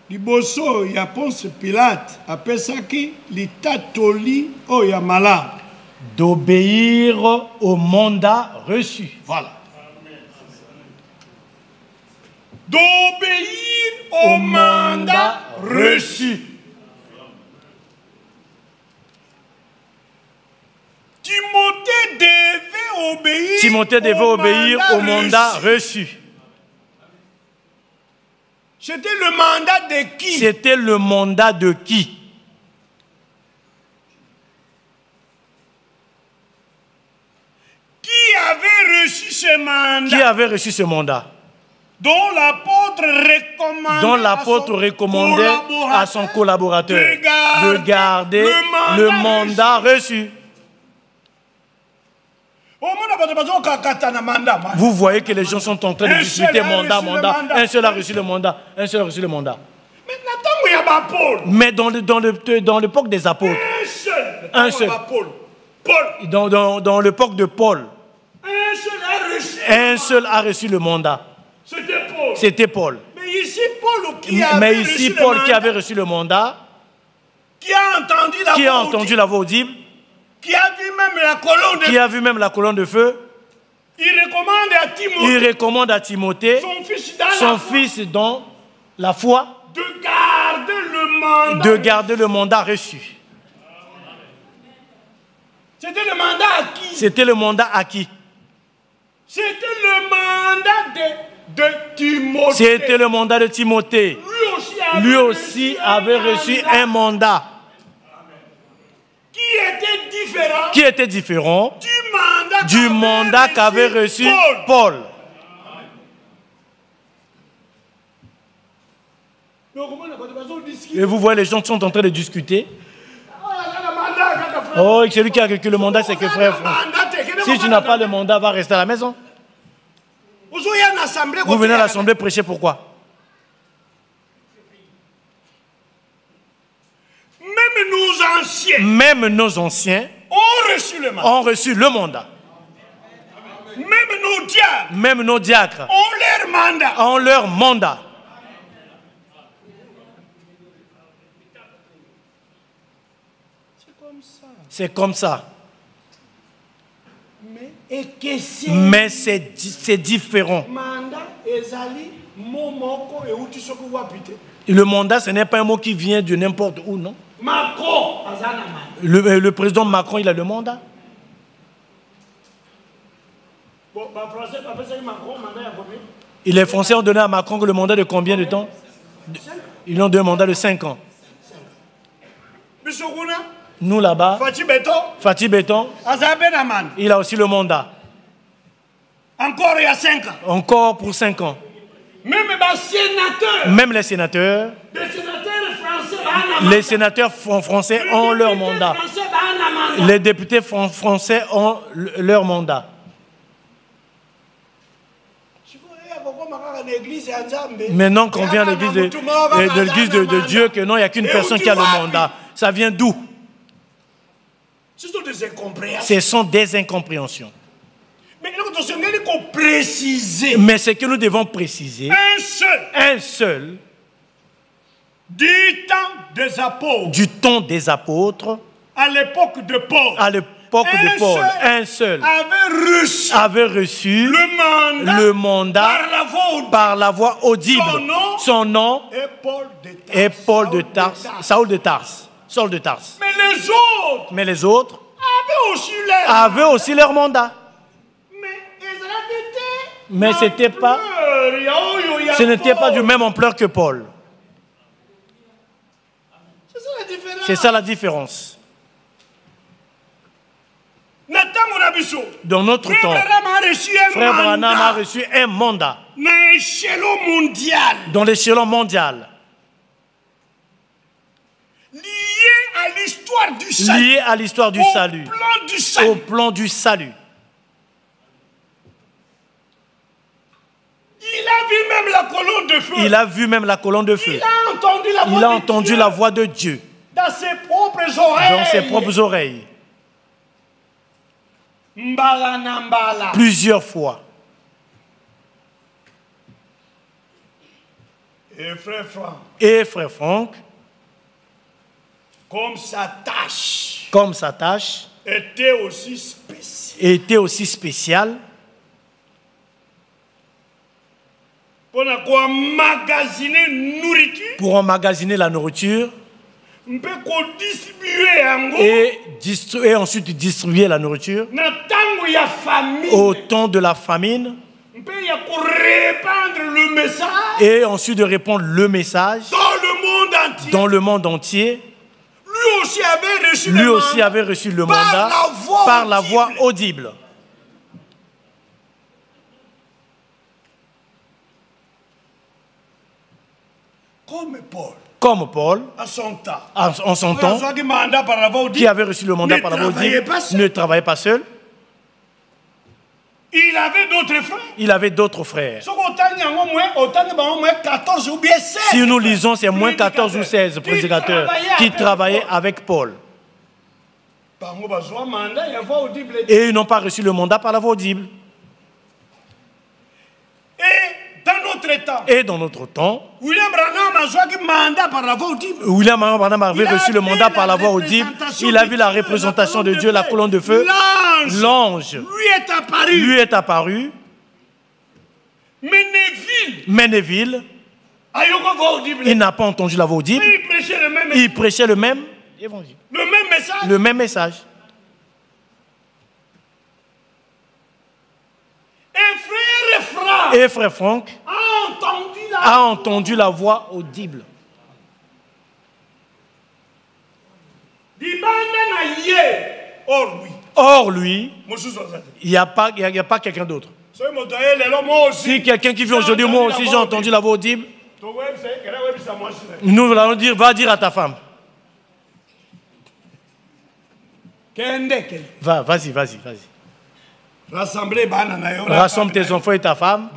liboso ya Ponce Pilate apesaki litatoli oya mala d'obéir au mandat reçu. Voilà. D'obéir au mandat reçu. Timothée devait obéir au mandat reçu. C'était le mandat de qui? C'était le mandat de qui? Qui avait reçu ce mandat? Qui avait reçu ce mandat? Dont l'apôtre recommandait à son collaborateur de garder le mandat reçu. Vous voyez que les gens sont en train de discuter mandat. Un seul a reçu le mandat. Un seul a reçu le mandat. Mais dans l'époque des apôtres, un seul. Dans l'époque de Paul, un seul a reçu le mandat. C'était Paul. Mais ici, Paul qui avait reçu le mandat, qui a entendu la voix audible, qui a vu même la colonne de feu, il recommande à Timothée, son fils dans la foi, de garder le mandat reçu. C'était le mandat à qui? C'était le mandat à qui? C'était le mandat de Timothée. C'était le mandat de Timothée. Lui aussi avait reçu un mandat. Qui était différent du mandat qu'avait reçu Paul. Et vous voyez, les gens sont en train de discuter. Oh, celui qui a reçu le mandat, c'est que frère. Si tu n'as pas le mandat, va rester à la maison. Vous venez à l'assemblée prêcher pourquoi? Même nos anciens ont reçu le mandat. Même nos diacres ont leur mandat. C'est comme ça. Mais c'est différent. Le mandat, ce n'est pas un mot qui vient de n'importe où, non? Le président Macron, il a le mandat. Et les Français ont donné à Macron le mandat de combien de temps? Ils lui ont donné un mandat de 5 ans. Nous là-bas, Fatih Béton, il a aussi le mandat. Encore il y a 5 ans. Encore pour 5 ans. Même les sénateurs. Les sénateurs français ont leur mandat. Les députés français ont leur mandat. Maintenant qu'on vient à l'église de Dieu, que non, il n'y a qu'une personne qui a le mandat. Ça vient d'où? Ce sont des incompréhensions. Mais ce que nous devons préciser, un seul, du temps des apôtres, à l'époque de Paul, un seul avait reçu le mandat par la voix audible. Son nom est Saul de Tarse. Mais les autres avaient aussi leur mandat. Mais ce n'était pas du même ampleur que Paul. C'est ça la différence. Dans notre temps, Frère Branham a reçu un mandat dans l'échelon mondial. Lié à l'histoire du salut. Au plan du salut. Il a vu même la colonne de feu. Il a vu même la colonne de feu. Il a entendu la voix de Dieu. Dans ses propres oreilles. Dans ses propres oreilles. Mbala na mbala. Plusieurs fois. Et frère Franck. Comme sa tâche. Était aussi spéciale. Pour emmagasiner la nourriture. Et ensuite distribuer la nourriture. Au temps de la famine. Et ensuite de répandre le message dans le monde entier. Lui aussi avait reçu le mandat par la voix audible. Comme Paul, en son temps, qui avait reçu le mandat par la voix audible, ne travaillait pas seul. Il avait d'autres frères. Il avait d'autres frères. Si nous lisons, c'est moins 14 ou 16 prédicateurs qui travaillaient avec Paul. Et ils n'ont pas reçu le mandat par la voix audible. Et dans notre temps, William Branham avait reçu le mandat par la voix audible. Il a vu la représentation de Dieu, la colonne de feu. L'ange lui est apparu. Mais Neville, il n'a pas entendu la voix audible. Il prêchait le même évangile. Le même message. Et frère Franck a entendu la voix audible. Or lui, il n'y a pas quelqu'un d'autre. Si quelqu'un qui vit aujourd'hui, moi aussi j'ai entendu la voix audible, nous allons dire, va dire à ta femme. Vas-y. Rassemble tes enfants et ta femme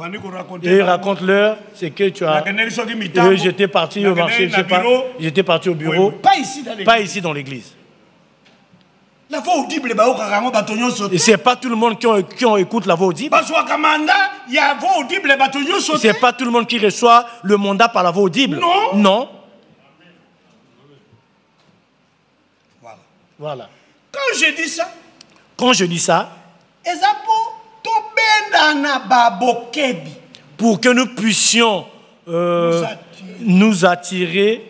et raconte-leur ce que tu as. J'étais parti au marché, je sais pas. J'étais parti au bureau. Pas ici dans l'église. Et c'est pas tout le monde qui écoute la voix audible. C'est pas tout le monde qui reçoit le mandat par la voix audible. Non. Voilà. Quand je dis ça, pour que nous puissions nous attirer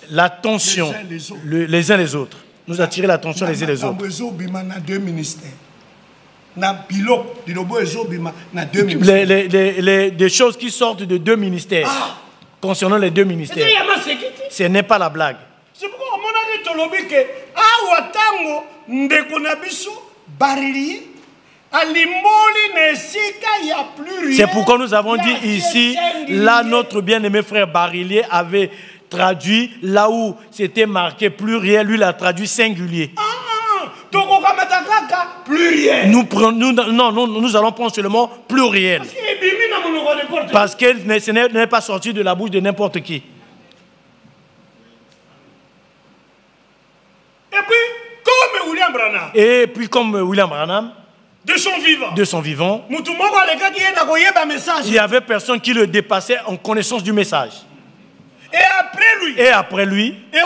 l'attention les uns les autres. Nous attirer l'attention les uns les autres. Des choses qui sortent de deux ministères. Concernant les deux ministères. Ce n'est pas la blague. C'est pourquoi nous avons dit ici, là notre bien-aimé frère Barillier avait traduit là où c'était marqué pluriel, lui l'a traduit singulier. Nous allons prendre seulement pluriel. Parce que ce n'est pas sorti de la bouche de n'importe qui. Et puis comme William Branham, de son vivant, il y avait personne qui le dépassait en connaissance du message. Et après lui, et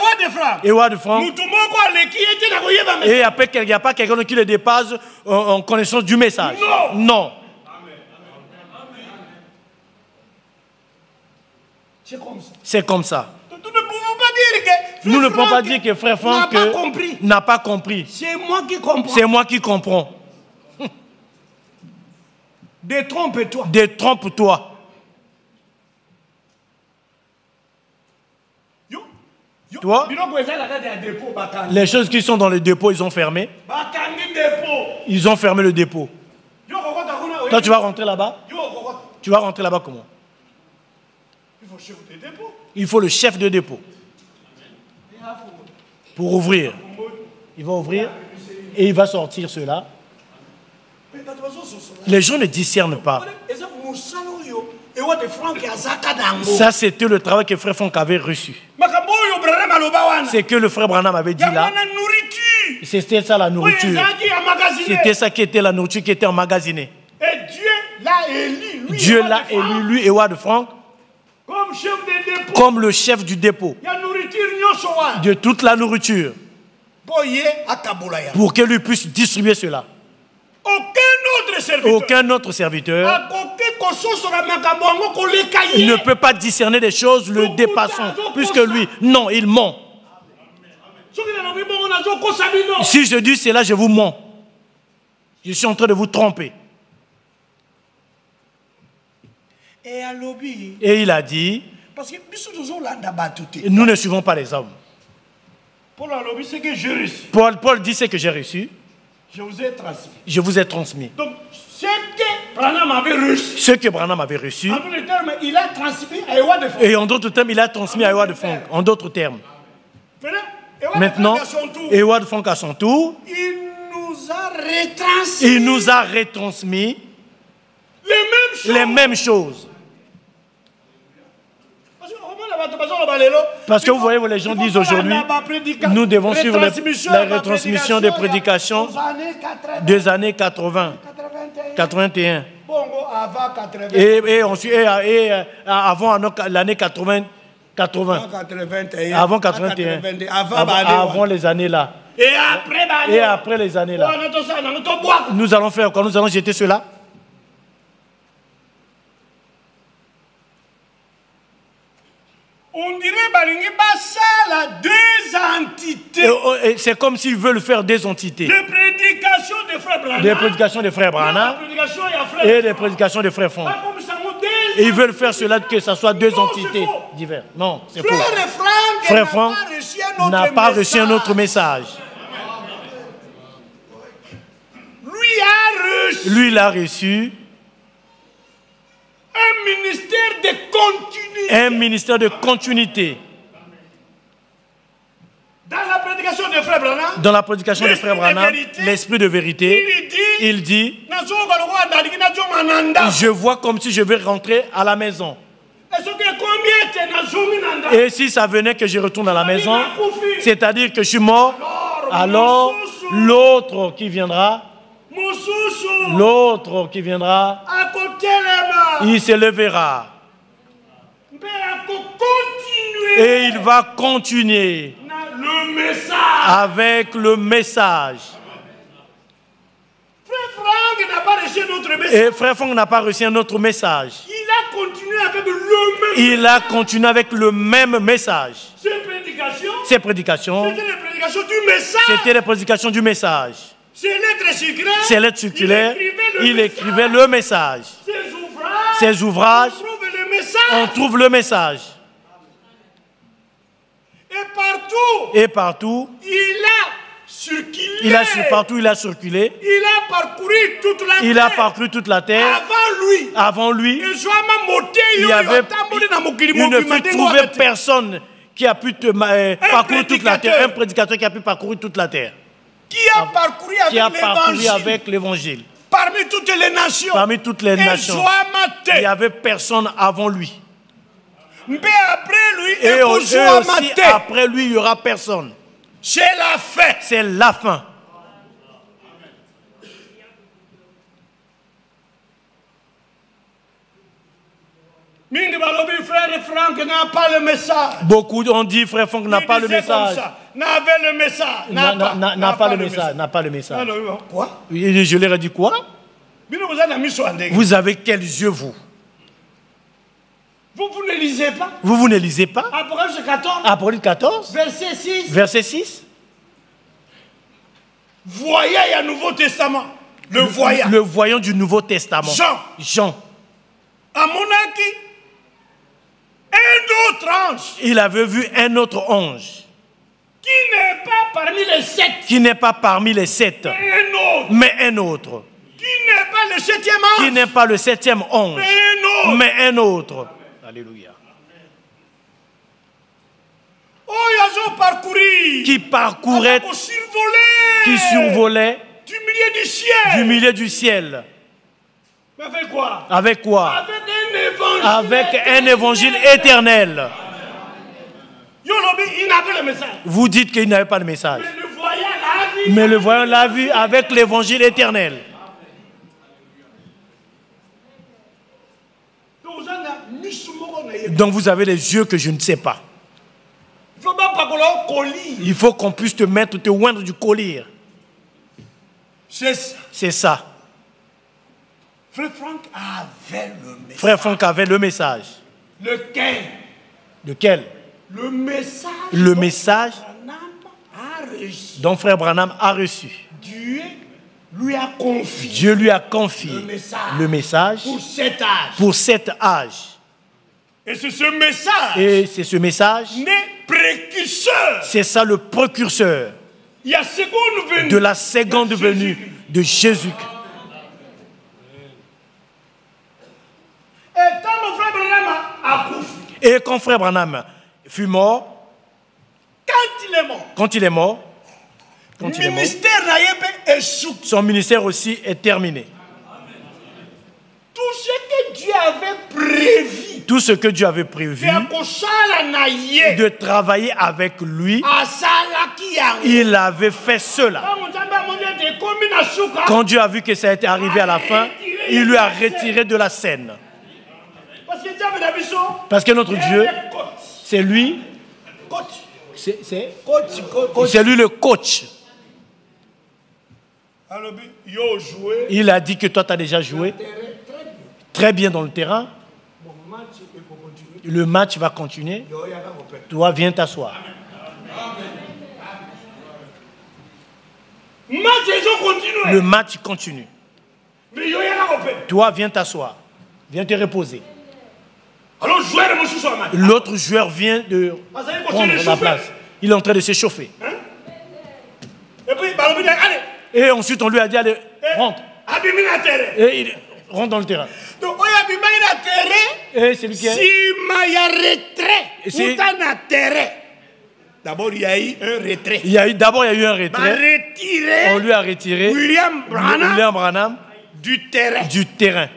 Ward Frank, et après il n'y a pas quelqu'un qui le dépasse en connaissance du message. Non. C'est comme ça. Nous ne pouvons pas dire que frère Franck n'a pas compris. C'est moi qui comprends. Détrompe-toi. Détrompe-toi. Toi, les choses qui sont dans le dépôt, ils ont fermé. Ils ont fermé le dépôt. Toi, tu vas rentrer là-bas? Tu vas rentrer là-bas comment? Il faut le chef de dépôt. Pour ouvrir. Il va ouvrir et il va sortir cela. Les gens ne discernent pas. Ça, c'était le travail que frère Franck avait reçu. C'est que le frère Branham avait dit là. C'était ça la nourriture. C'était ça qui était la nourriture qui était emmagasinée. Et Dieu l'a élu. Dieu l'a élu, lui, Ewad Franck, comme le chef du dépôt de toute la nourriture pour que lui puisse distribuer cela. Aucun autre serviteur il ne peut pas discerner des choses le dépassant plus que lui. Non, il ment. Si je dis cela, je vous mens. Je suis en train de vous tromper. Et il a dit, nous ne suivons pas les hommes. Paul dit ce que j'ai reçu. Je vous ai transmis. Je vous ai transmis. Donc, ce que Branham avait reçu. Ce que Branham avait reçu. En d'autres termes, il a transmis à Ewad Franck. Et en d'autres termes, il a transmis à Ewad Franck. En d'autres termes. Maintenant, Ewad Franck à son tour. Il nous a retransmis les mêmes choses. Parce que vous voyez, les gens disent aujourd'hui, nous devons suivre la retransmission des prédications des années 80, 81. Et ensuite, avant l'année 80, avant 81, avant les années là. Et après les années là. Nous allons faire quoi? Nous allons jeter cela. On dirait deux entités. C'est comme s'ils veulent faire des entités. Des prédications de frères Branham. Des prédications de frères Branham. Et des prédications de frères Franck. Et ils veulent faire cela que ce soit deux entités diverses. Non, c'est faux. Frère Franck n'a pas reçu un autre message. Lui, il a reçu un ministère de continuité. Un ministère de continuité. Dans la prédication de frère Branham. Dans la prédication de frère Branham, l'esprit de vérité, il dit, je vois comme si je vais rentrer à la maison. Et si ça venait que je retourne à la maison, c'est-à-dire que je suis mort, alors l'autre qui viendra, il se lèvera. Et il va continuer avec le message. Et frère Franck n'a pas reçu un autre message. Il a continué avec le même message. Ces prédications, c'était les prédications du message. Ces lettres circulaires, il écrivait le message. Ces ouvrages, on trouve le message. Et partout, il a circulé. Il a parcouru toute la terre. Avant lui, il n'y avait trouvé personne qui a pu parcourir toute la terre. Un prédicateur qui a pu parcourir toute la terre. Qui a parcouru avec l'évangile. Parmi toutes les nations. Il n'y avait personne avant lui. Et aussi après lui, il n'y aura personne. C'est la fin. C'est la fin. Frère Franck n'a pas le message. Beaucoup ont dit frère Franck n'a pas le message. N'a pas le message. Quoi? Je leur ai dit quoi? Vous avez quels yeux, vous? Vous ne lisez pas? Vous ne lisez pas? Apocalypse 14. Apocalypse 14. Verset 6. Verset 6. Voyant le Nouveau Testament. Le voyant du Nouveau Testament. Jean. À Monaki, un autre ange. Il avait vu un autre ange. Qui Qui n'est pas parmi les 7. Qui n'est pas parmi les 7. Mais un autre. Qui n'est pas le 7e ange. Qui n'est pas le 7e ange. Mais un autre. Alléluia. Qui parcourait, qui survolait du milieu du ciel. Avec quoi? Avec quoi? Avec un évangile éternel. Vous dites qu'il n'avait pas de message. Mais le voyant l'a vu avec l'évangile éternel. Donc vous avez les yeux que je ne sais pas. Il faut qu'on puisse te mettre, te oindre du collier. C'est ça. Frère Franck avait le message. Lequel? Lequel? Le message dont frère Branham a reçu. Dieu lui a confié. Dieu lui a confié le message pour cet âge. Et c'est ce message. Et c'est ce message. Précurseur. C'est ça le précurseur. Il y a seconde venue. De la seconde venue de Jésus-Christ. Et quand frère Branham fut mort, quand il est mort, son ministère aussi est terminé. Tout ce que Dieu avait prévu, de travailler avec lui, il avait fait cela. Quand Dieu a vu que ça a été arrivé à la fin, il lui a retiré de la scène. Parce que notre Dieu, c'est lui, c'est lui le coach. Il a dit que toi tu as déjà joué très bien dans le terrain. Le match va continuer. Toi viens t'asseoir. Le match continue. Toi viens t'asseoir. Viens te reposer. L'autre joueur vient de prendre la place. Il est en train de s'échauffer. Et ensuite on lui a dit allez, rentre. Et il rentre dans le terrain. Et c'est lui qui est. D'abord il y a eu un retrait. D'abord il y a eu un retrait. On lui a retiré William Branham du terrain.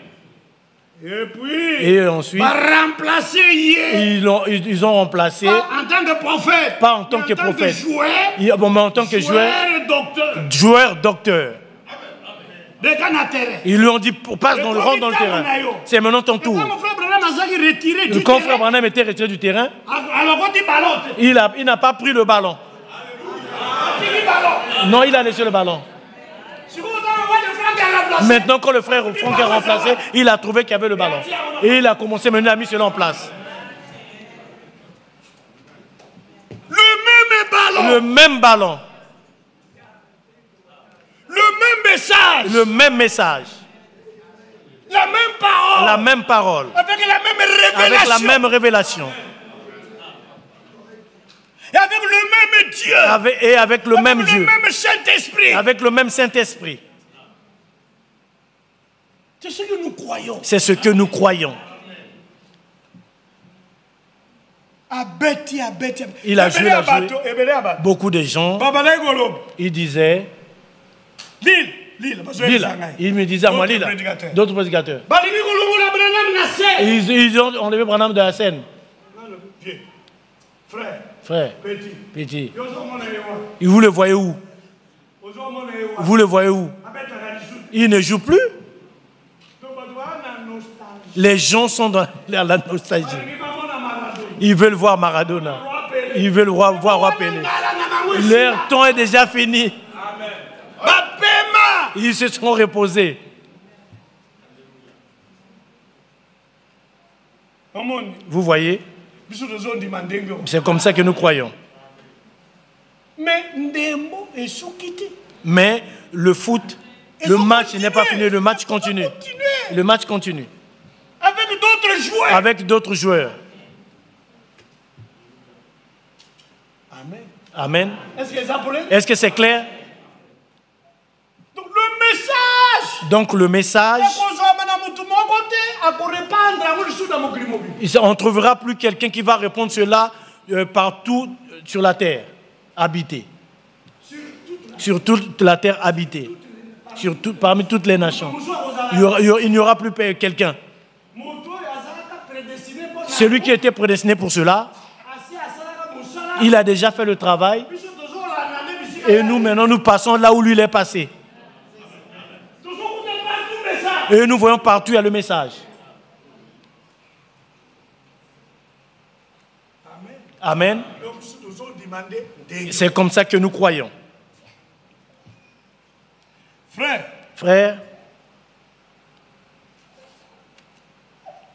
Et ensuite, ils ont remplacé, pas en tant que prophète, pas en tant que prophète, mais en tant que joueur docteur. Ils lui ont dit passe dans le terrain. C'est maintenant ton tour. Quand frère Branham était retiré du terrain, il n'a pas pris le ballon. Non, il a laissé le ballon. Maintenant, quand le frère Franck est remplacé, il a trouvé qu'il y avait le ballon. Et il a commencé, maintenant, il a mis cela en place. Le même ballon. Le même message. La même parole. Avec la même révélation. Et avec le même Dieu. Et avec le même Dieu. Avec le même Saint-Esprit. Avec le même Saint-Esprit. C'est ce que nous croyons. C'est ce que nous croyons. Il a joué beaucoup de gens. Il disait il me disait à moi, d'autres prédicateurs. Ils ont enlevé Branham de la scène. Frère, petit. Vous le voyez où? Vous le voyez où? Il ne joue plus. Les gens sont dans la nostalgie. Ils veulent voir Maradona. Ils veulent voir Roi Pelé. Leur temps est déjà fini. Ils se sont reposés. Vous voyez? C'est comme ça que nous croyons. Mais le foot, le match n'est pas fini, le match continue. Le match continue. Avec d'autres joueurs. Amen. Est-ce que c'est clair? Donc le message, on ne trouvera plus quelqu'un qui va répondre cela partout sur la terre habitée. Sur toute la terre habitée. Parmi toutes les nations. Il n'y aura plus quelqu'un. Celui qui était prédestiné pour cela, il a déjà fait le travail. Et nous, maintenant, nous passons là où lui il est passé. Et nous voyons partout, il y a le message. Amen. C'est comme ça que nous croyons. Frère,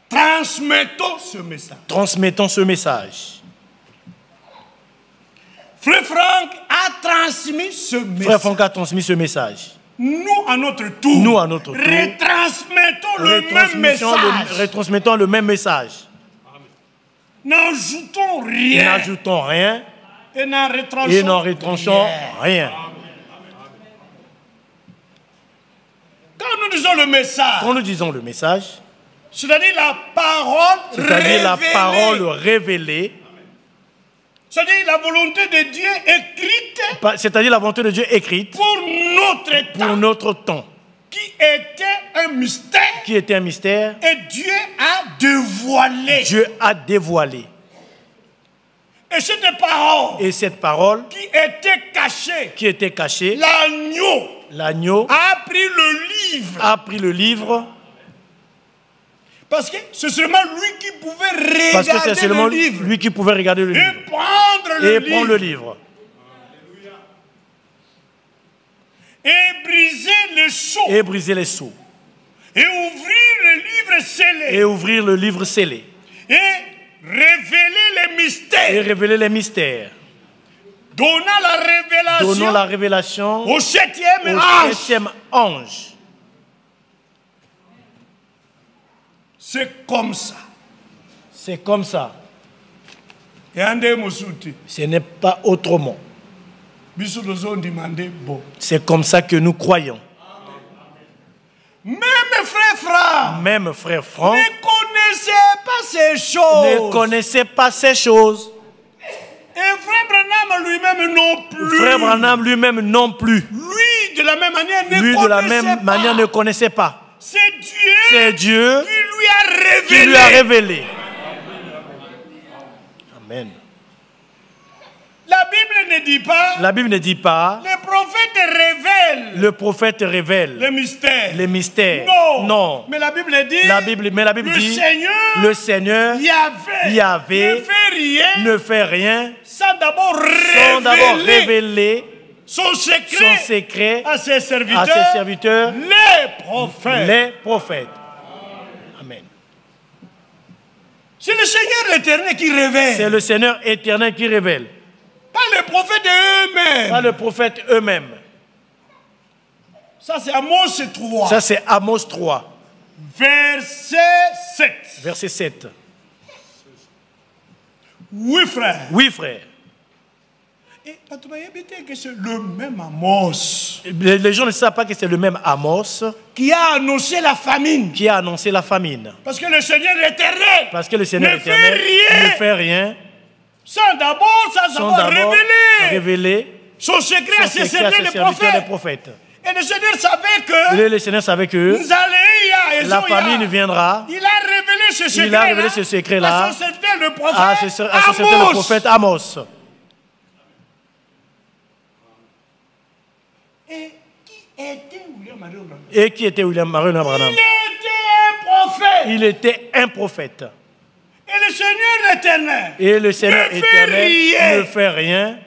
transmettons ce message. Transmettons ce message. Frère Franck a transmis ce message. Frère Franck a transmis ce message. Nous, à notre tour, retransmettons le même message. Retransmettons le même message. N'ajoutons rien. N'ajoutons rien. Et n'en retranchons rien. Quand nous disons le message, c'est-à-dire la parole révélée. C'est-à-dire la volonté de Dieu écrite. C'est-à-dire la volonté de Dieu écrite. Pour notre temps. Qui était un mystère. Et Dieu a dévoilé. Et cette parole. Qui était cachée. L'agneau. A pris le livre. Parce que c'est seulement lui qui pouvait regarder le livre. Et prendre le livre. Et briser les sceaux. Et ouvrir le livre scellé. Et révéler les mystères. Donnant la révélation au septième ange. C'est comme ça. Ce n'est pas autrement. C'est comme ça que nous croyons. Même frère Franck ne connaissait pas ces choses. Et frère Branham lui-même non plus. Lui, de la même manière, ne connaissait pas. C'est Dieu qui lui a révélé. Amen. La Bible ne dit pas. Le prophète révèle. Les mystères. Non. Mais la Bible dit. Le Seigneur Yahvé ne fait rien sans d'abord révéler son secret à ses serviteurs, les prophètes. Amen. C'est le Seigneur éternel qui révèle. C'est le Seigneur éternel qui révèle. Pas les prophètes eux-mêmes. Ça c'est Amos 3. Verset 7. Oui frère. Et c'est le même Amos. Les gens ne savent pas que c'est le même Amos qui a annoncé la famine. Parce que le Seigneur éternel ne fait rien. Sans d'abord révéler son secret à ses serviteurs les prophètes. Et le Seigneur savait que la famine viendra. Il a révélé ce secret-là à son serviteur le prophète Amos. Et qui était William Marion Branham? Il était un prophète. Et le Seigneur éternel ne fait rien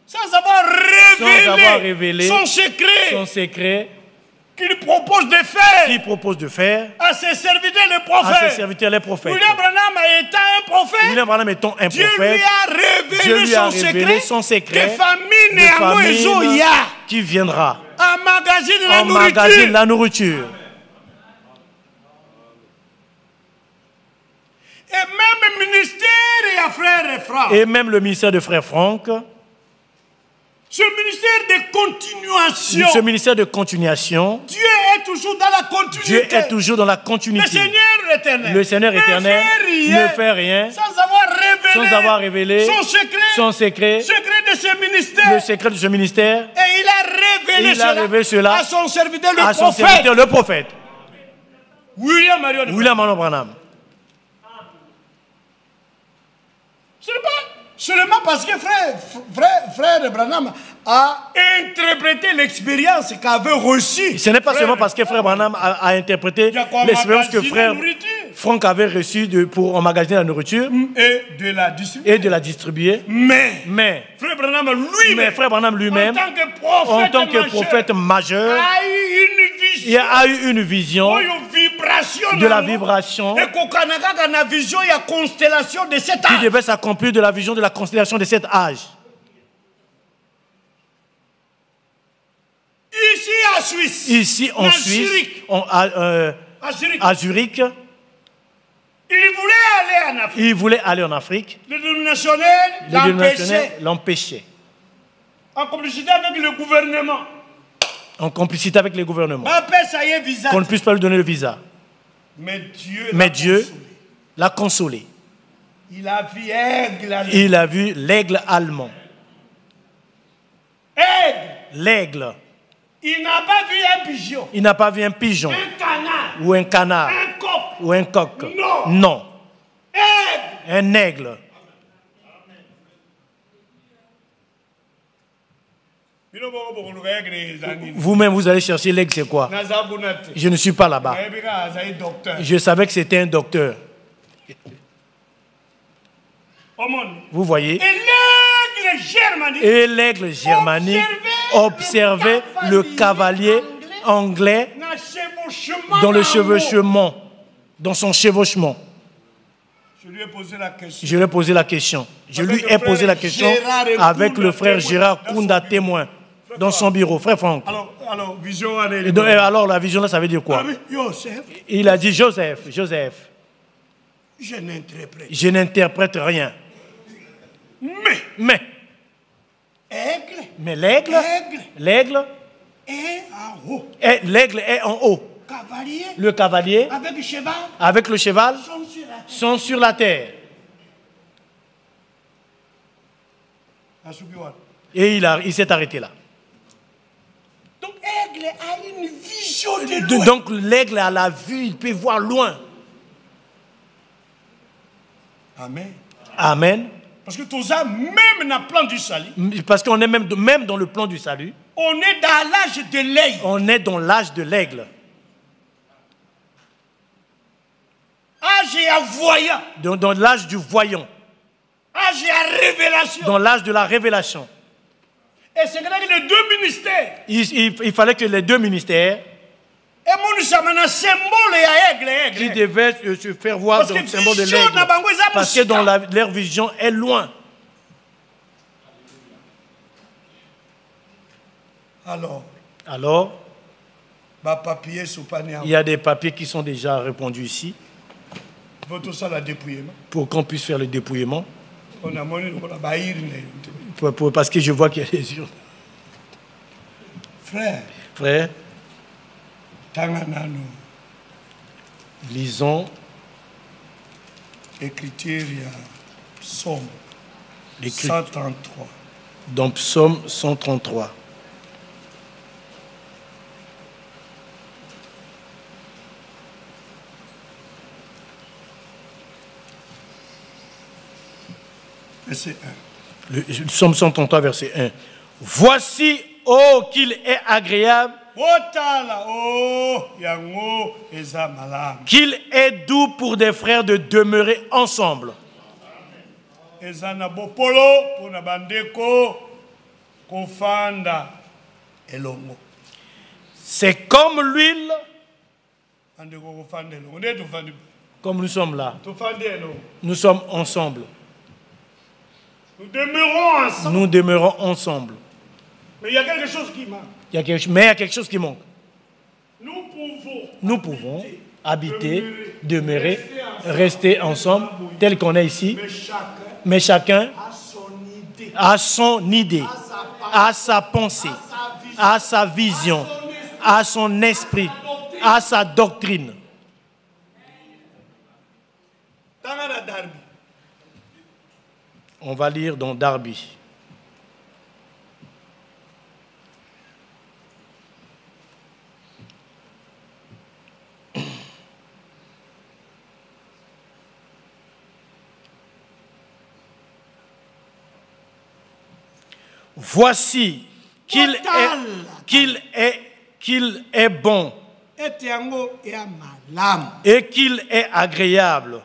sans avoir révélé son secret qu'il propose de faire à ses serviteurs les prophètes. William Branham étant un prophète, Dieu lui a révélé son secret de famine qui viendra, emmagasine la nourriture. Et même ministère Et même le ministère de frère Franck. Ce ministère de continuation. Ce ministère de continuation. Dieu est toujours dans la continuité. Dieu est toujours dans la continuité. Le Seigneur éternel ne fait rien sans avoir révélé son secret. De ce ministère. Le secret de ce ministère. Et il a révélé cela à son serviteur le prophète. William Marion Branham. Ce n'est pas seulement parce que frère Branham a interprété l'expérience qu'avait reçue. Ce n'est pas seulement parce que frère Branham a interprété l'expérience que frère Franck avait reçue pour emmagasiner la nourriture et de la distribuer. Mais frère Branham lui-même, en tant que prophète majeur, il a eu une vision de la vibration qui devait s'accomplir de la vision de la constellation de cet âge. Ici en Suisse, à Zurich, il voulait aller en Afrique. Les dénominationnels l'empêchaient. En complicité avec le gouvernement. En complicité avec les gouvernements. Qu'on ne puisse pas lui donner le visa. Mais Dieu l'a consolé. Il a vu l'aigle allemand. L'aigle. Il n'a pas vu un pigeon. Il n'a pas vu un pigeon. Un canard. Ou un canard. Un coq. Ou un coq. Non. Un aigle. Vous-même, vous allez chercher l'aigle, c'est quoi? Je ne suis pas là-bas. Je savais que c'était un docteur. Vous voyez? Et l'aigle germanique observait le cavalier anglais dans le chevauchement, dans son chevauchement. Je lui ai posé la question. Je lui ai posé la question avec le frère Gérard Kounda, témoin, dans son bureau. Frère Franck. Alors la vision là, ça veut dire quoi? Il a dit Joseph. Je n'interprète rien. Mais l'aigle est en haut. Le cavalier avec le cheval sont sur la terre. Et il s'est arrêté là. Donc l'aigle a la vue, il peut voir loin. Amen. Parce que tout ça, même dans le plan du salut. Parce qu'on est même dans le plan du salut. On est dans l'âge de l'aigle. On est dans l'âge de l'aigle. Âge à voyant. Dans l'âge du voyant. Âge à révélation. Dans l'âge de la révélation. Et c'est que les deux ministères. Il fallait que les deux ministères qui devaient se faire voir dans le symbole de l'aigle. Parce que dans leur vision est loin. Alors, il y a des papiers qui sont déjà répondus ici. Pour qu'on puisse faire le dépouillement. Parce que je vois qu'il y a des urnes. Frère. Lisons l'écriture Psaume 133. Dans Psaume 133. Verset 1. Le Psaume 133, verset 1. Voici, oh, qu'il est agréable. Qu'il est doux pour des frères de demeurer ensemble. C'est comme l'huile. Comme nous sommes là. Nous sommes ensemble. Nous demeurons ensemble. Mais il y a quelque chose qui manque. Mais il y a quelque chose qui manque. Nous pouvons habiter, demeurer, rester ensemble, tel qu'on est ici. Mais chacun a son idée, a sa pensée, a sa vision, a son esprit, a sa doctrine. On va lire dans Darby. Voici qu'il est bon et qu'il est agréable.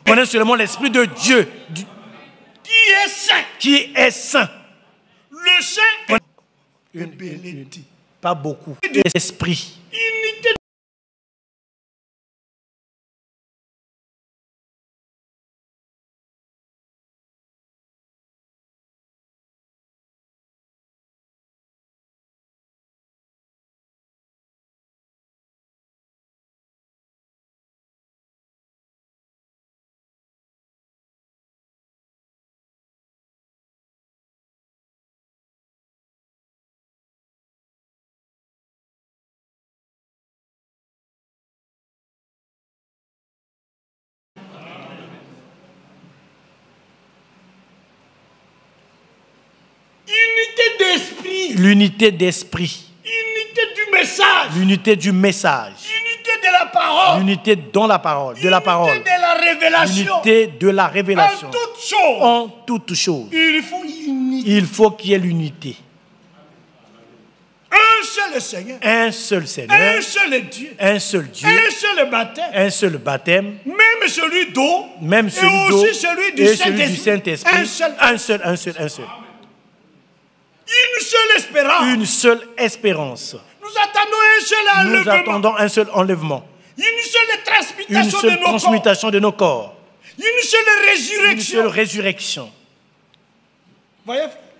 Prenez seulement l'Esprit de Dieu qui est saint. Qui est saint. Le saint est pas beaucoup. Esprit. Unité. D'esprit. L'unité d'esprit. Unité du message. L'unité du message. L'unité de la parole. L'unité dans la parole. De la parole. L'unité de la révélation. L'unité de la révélation. En toutes choses. En toutes choses. Il faut unité. Il faut qu'il y ait l'unité. Un seul Seigneur. Un seul Seigneur. Un seul Dieu. Un seul Dieu. Un seul baptême. Un seul baptême. Même celui d'eau. Même celui d'eau. Et aussi celui du Saint-Esprit. Un seul. Une seule espérance. Une seule espérance. Nous attendons un seul enlèvement. Nous attendons un seul enlèvement. Une seule transmutation, une seule transmutation de nos corps. Une seule résurrection. Une seule résurrection.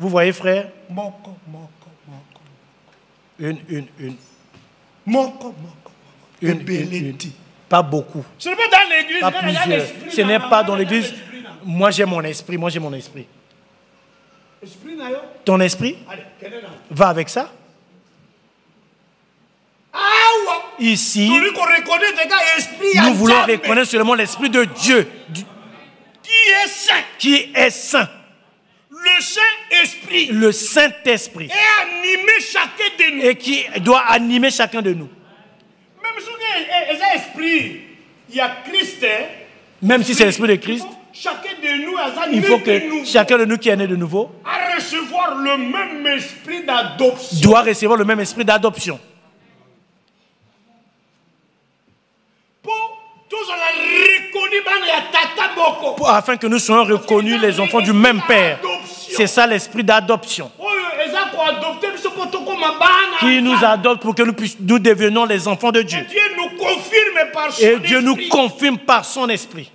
Vous voyez, frère? Une. Pas beaucoup. Ce n'est pas dans l'église. Pas plusieurs. Ce n'est pas dans l'église. Moi, j'ai mon esprit. Ton esprit va avec ça. Ici, nous voulons reconnaître seulement l'Esprit de Dieu qui est saint. Le Saint-Esprit et qui doit animer chacun de nous. Même si c'est l'Esprit de Christ, il faut que chacun de nous qui est né de nouveau recevoir le même esprit d'adoption. Doit recevoir le même esprit d'adoption. Pour tous la afin que nous soyons reconnus les enfants du même Père. C'est ça l'esprit d'adoption. Qui nous adopte pour que nous devenions les enfants de Dieu. Et Dieu nous confirme par son esprit.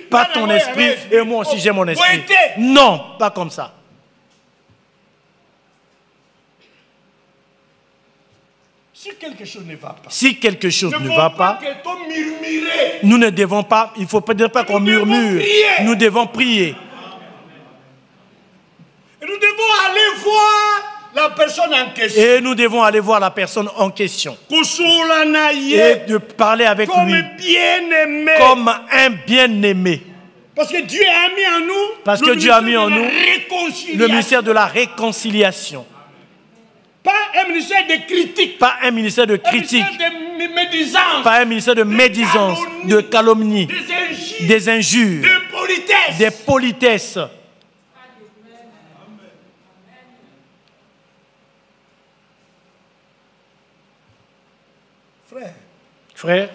Pas ton esprit et moi aussi j'ai mon esprit. Non, pas comme ça. Si quelque chose ne va pas, nous ne devons pas, il ne faut peut-être pas qu'on murmure. Nous devons prier. Et nous devons aller voir la personne en question. Et nous devons aller voir la personne en question. Et de parler avec lui comme un bien-aimé. Parce que Dieu a mis en nous, le ministère de la réconciliation. Pas un ministère de critique. Pas un ministère de critique. Pas un ministère de médisance, de calomnie, des injures, des politesses. Frère,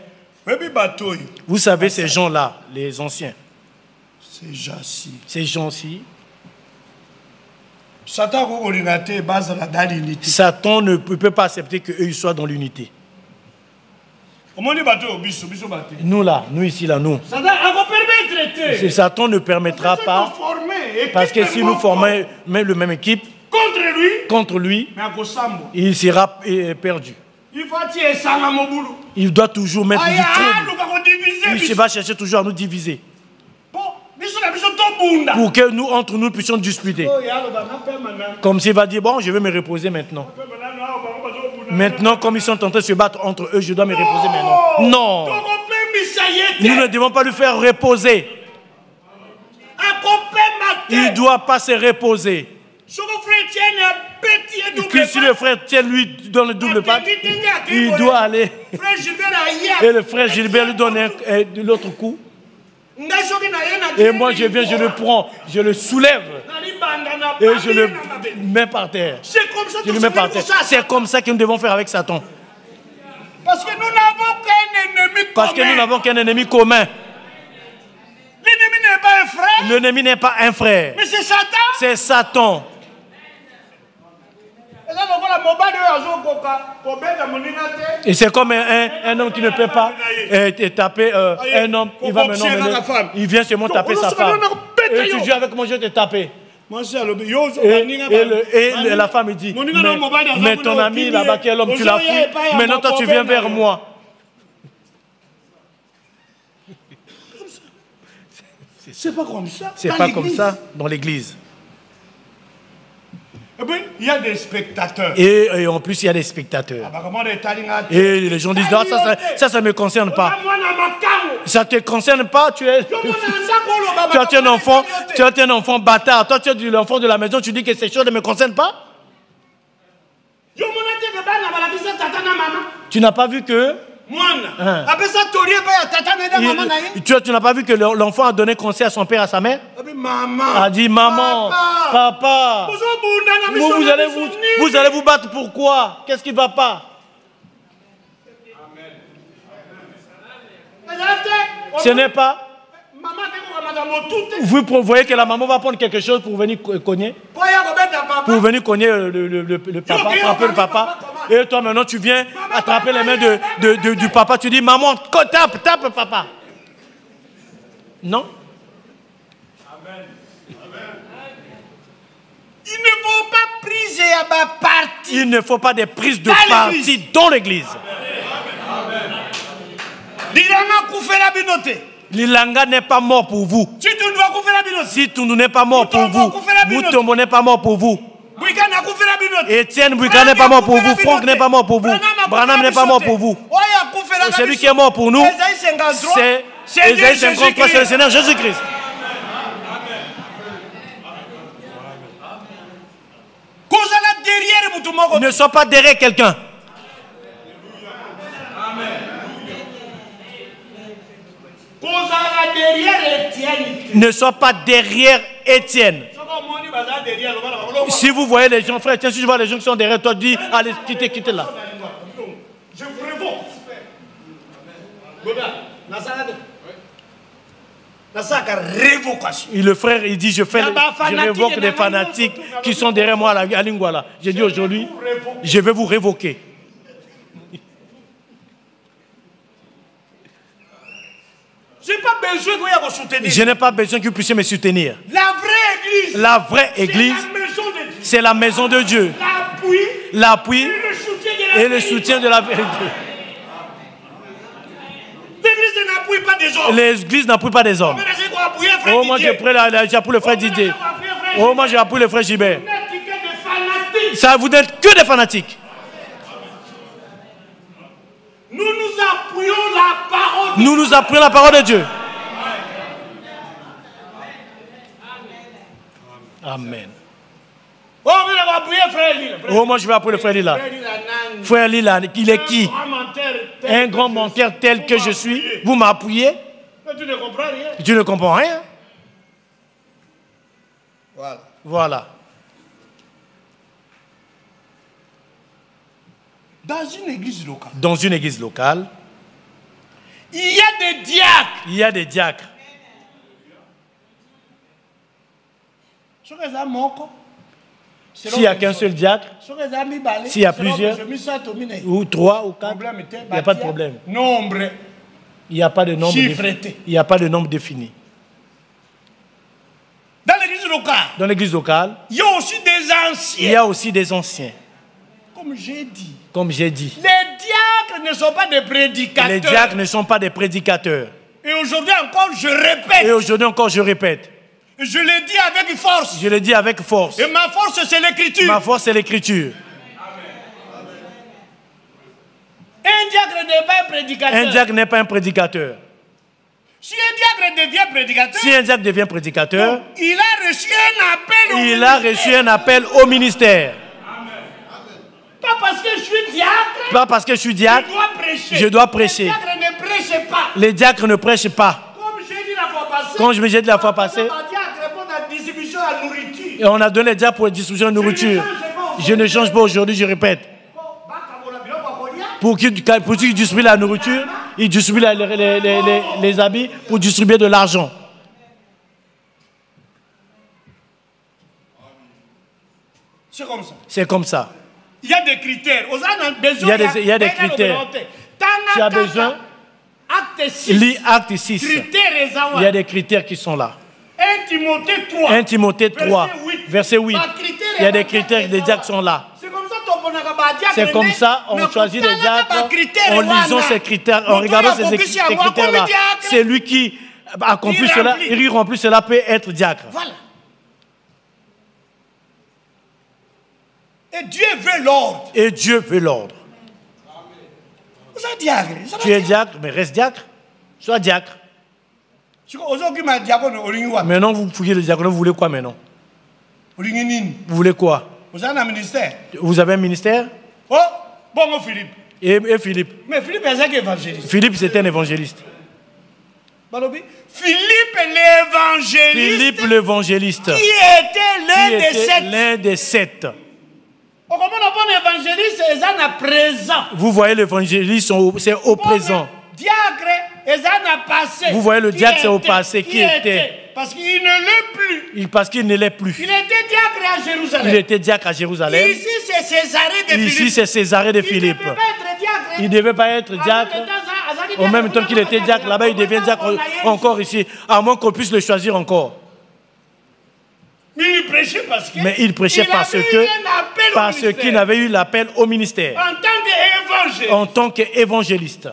vous savez ces gens-là, les anciens. Ces gens-ci. Satan ne peut pas accepter qu'eux soient dans l'unité. Nous là, nous ici là, nous. Satan ne permettra pas, parce que si nous formons même le même équipe contre lui, il sera perdu. Il doit toujours mettre du trouble. Il va chercher toujours à nous diviser. Pour que nous, entre nous, puissions disputer. Comme s'il va dire, bon, je vais me reposer maintenant. Maintenant, comme ils sont en train de se battre entre eux, je dois me reposer maintenant. Non. Nous ne devons pas lui faire reposer. Il ne doit pas se reposer. Que si le frère tient lui dans le double patte, il doit aller. Et le frère Gilbert lui donne l'autre coup. Et moi je viens, je le prends, je le soulève et je le mets par terre. C'est comme ça que nous devons faire avec Satan. Parce que nous n'avons qu'un ennemi commun. Parce que nous n'avons qu'un ennemi commun. L'ennemi n'est pas un frère. L'ennemi n'est pas un frère. Mais c'est Satan. C'est Satan. Et c'est comme un homme qui ne peut pas taper un homme. Il va maintenant mener, il vient seulement taper sa femme. Et tu joues avec moi, je vais te taper. Et la femme dit, mais ton ami là-bas, quel homme tu l'as fait? Maintenant toi tu viens vers moi. C'est pas comme ça. C'est pas comme ça dans l'église. Et puis, il y a des spectateurs. Et en plus, il y a des spectateurs. Et les gens disent, ça ne me concerne pas. Ça ne te concerne pas, tu es un enfant bâtard. Toi, tu es l'enfant de la maison, tu dis que ces choses ne me concernent pas. Tu n'as pas vu que... Tu n'as pas vu que l'enfant a donné conseil à son père, à sa mère? A dit, maman, papa, vous allez vous battre pourquoi? Qu'est-ce qui ne va pas? Ce n'est pas. Vous voyez que la maman va prendre quelque chose pour venir cogner? Pour venir cogner le papa, frapper le papa. Et toi maintenant tu viens attraper les mains du papa. Tu dis, maman, tape papa. Non? Il ne faut pas priser à ma partie. Il ne faut pas des prises de parti dans l'église. L'Ilanga n'est pas mort pour vous. Si tu n'es pas mort pour vous, Mutombo n'est pas mort pour vous. Etienne Bouika n'est pas mort pour vous. Franck n'est pas mort pour vous. Branham n'est pas mort pour vous. Celui qui est mort pour nous, c'est Ésaïe 53, c'est le Seigneur Jésus-Christ. Ne sois pas derrière quelqu'un. Ne sois pas derrière Étienne. Si vous voyez les gens, frère, tiens, si je vois les gens qui sont derrière toi, dis, allez, quittez là. Et le frère, il dit, je révoque des fanatiques qui sont derrière moi à Lingwala. J'ai dit aujourd'hui, je vais vous révoquer. Je n'ai pas besoin que vous puissiez me soutenir. La vraie église, c'est la maison de Dieu. L'appui et le soutien de la vérité. L'église n'appuie pas des hommes. Oh, moi j'ai pris le frère Didier. Oh, moi j'ai appuyé le frère Gilbert. Ça, vous n'êtes que des fanatiques. Nous appuyons la parole de Dieu. Amen. Oh, moi je vais appuyer le frère Lila. Frère Lila, il est qui? Un grand menteur tel que je suis. Vous m'appuyez? Tu ne comprends rien. Voilà. Dans une église locale, il y a des diacres. Il y a des diacres. S'il n'y a qu'un seul diacre, s'il y a plusieurs, ou 3 ou 4, il n'y a pas de problème. Il n'y a pas de nombre défini. Il n'y a pas de nombre défini. Dans l'église locale, il y a aussi des anciens. Il y a aussi des anciens. Comme j'ai dit. Les diacres ne sont pas des prédicateurs. Les diacres ne sont pas des prédicateurs. Et aujourd'hui encore, je répète. Je le dis avec force. Je le dis avec force. Et ma force, c'est l'écriture. Ma force, c'est l'écriture. Un diacre n'est pas un prédicateur. Un diacre n'est pas un prédicateur. Si un diacre devient prédicateur, il a reçu un appel. Il a reçu un appel au ministère. Pas parce que je suis diacre. Pas parce que je suis diacre. Je dois prêcher. Les diacres ne prêchent pas. Les diacres ne prêchent pas. Comme j'ai dit la fois passée. Et on a donné les diacres pour la distribution de nourriture. Je ne change pas aujourd'hui, je répète. Pour qu'ils distribuent la nourriture, ils distribuent les habits pour distribuer de l'argent. C'est comme ça. C'est comme ça. Il y a des critères. Il y a des critères. Tu as besoin. Lis Acte 6. Il y a des critères qui sont là. 1 Timothée 3, verset 8. Il y a des critères, des diacres sont là. C'est comme ça, on choisit des diacres en lisant ces critères, en regardant ces critères-là. C'est lui qui accomplit cela, il remplit cela, peut être diacre. Voilà. Et Dieu veut l'ordre. Et Dieu veut l'ordre. Tu es diacre, mais reste diacre. Sois diacre. Maintenant, vous fouillez le diacre, vous voulez quoi maintenant? Vous voulez quoi? Vous avez un ministère. Vous avez un ministère? Oh, bon, Philippe. Et Philippe? Mais Philippe est un évangéliste. Philippe, c'est un évangéliste. Philippe l'évangéliste. Philippe l'évangéliste. Qui était l'un des 7. Vous voyez l'évangéliste, c'est au présent. Vous voyez le diacre, c'est au passé. Qui était? Parce qu'il ne l'est plus. Parce qu'il ne l'est plus. Il était diacre à Jérusalem. Il était diacre à Jérusalem. Ici, c'est Césarée de Philippe. Ici, c'est Césarée de Philippe. Il ne devait pas être diacre. En même temps qu'il était diacre, là-bas, il devient diacre encore ici. À moins qu'on puisse le choisir encore. Mais il prêchait parce qu'il n'avait eu l'appel au ministère. En tant qu'évangéliste.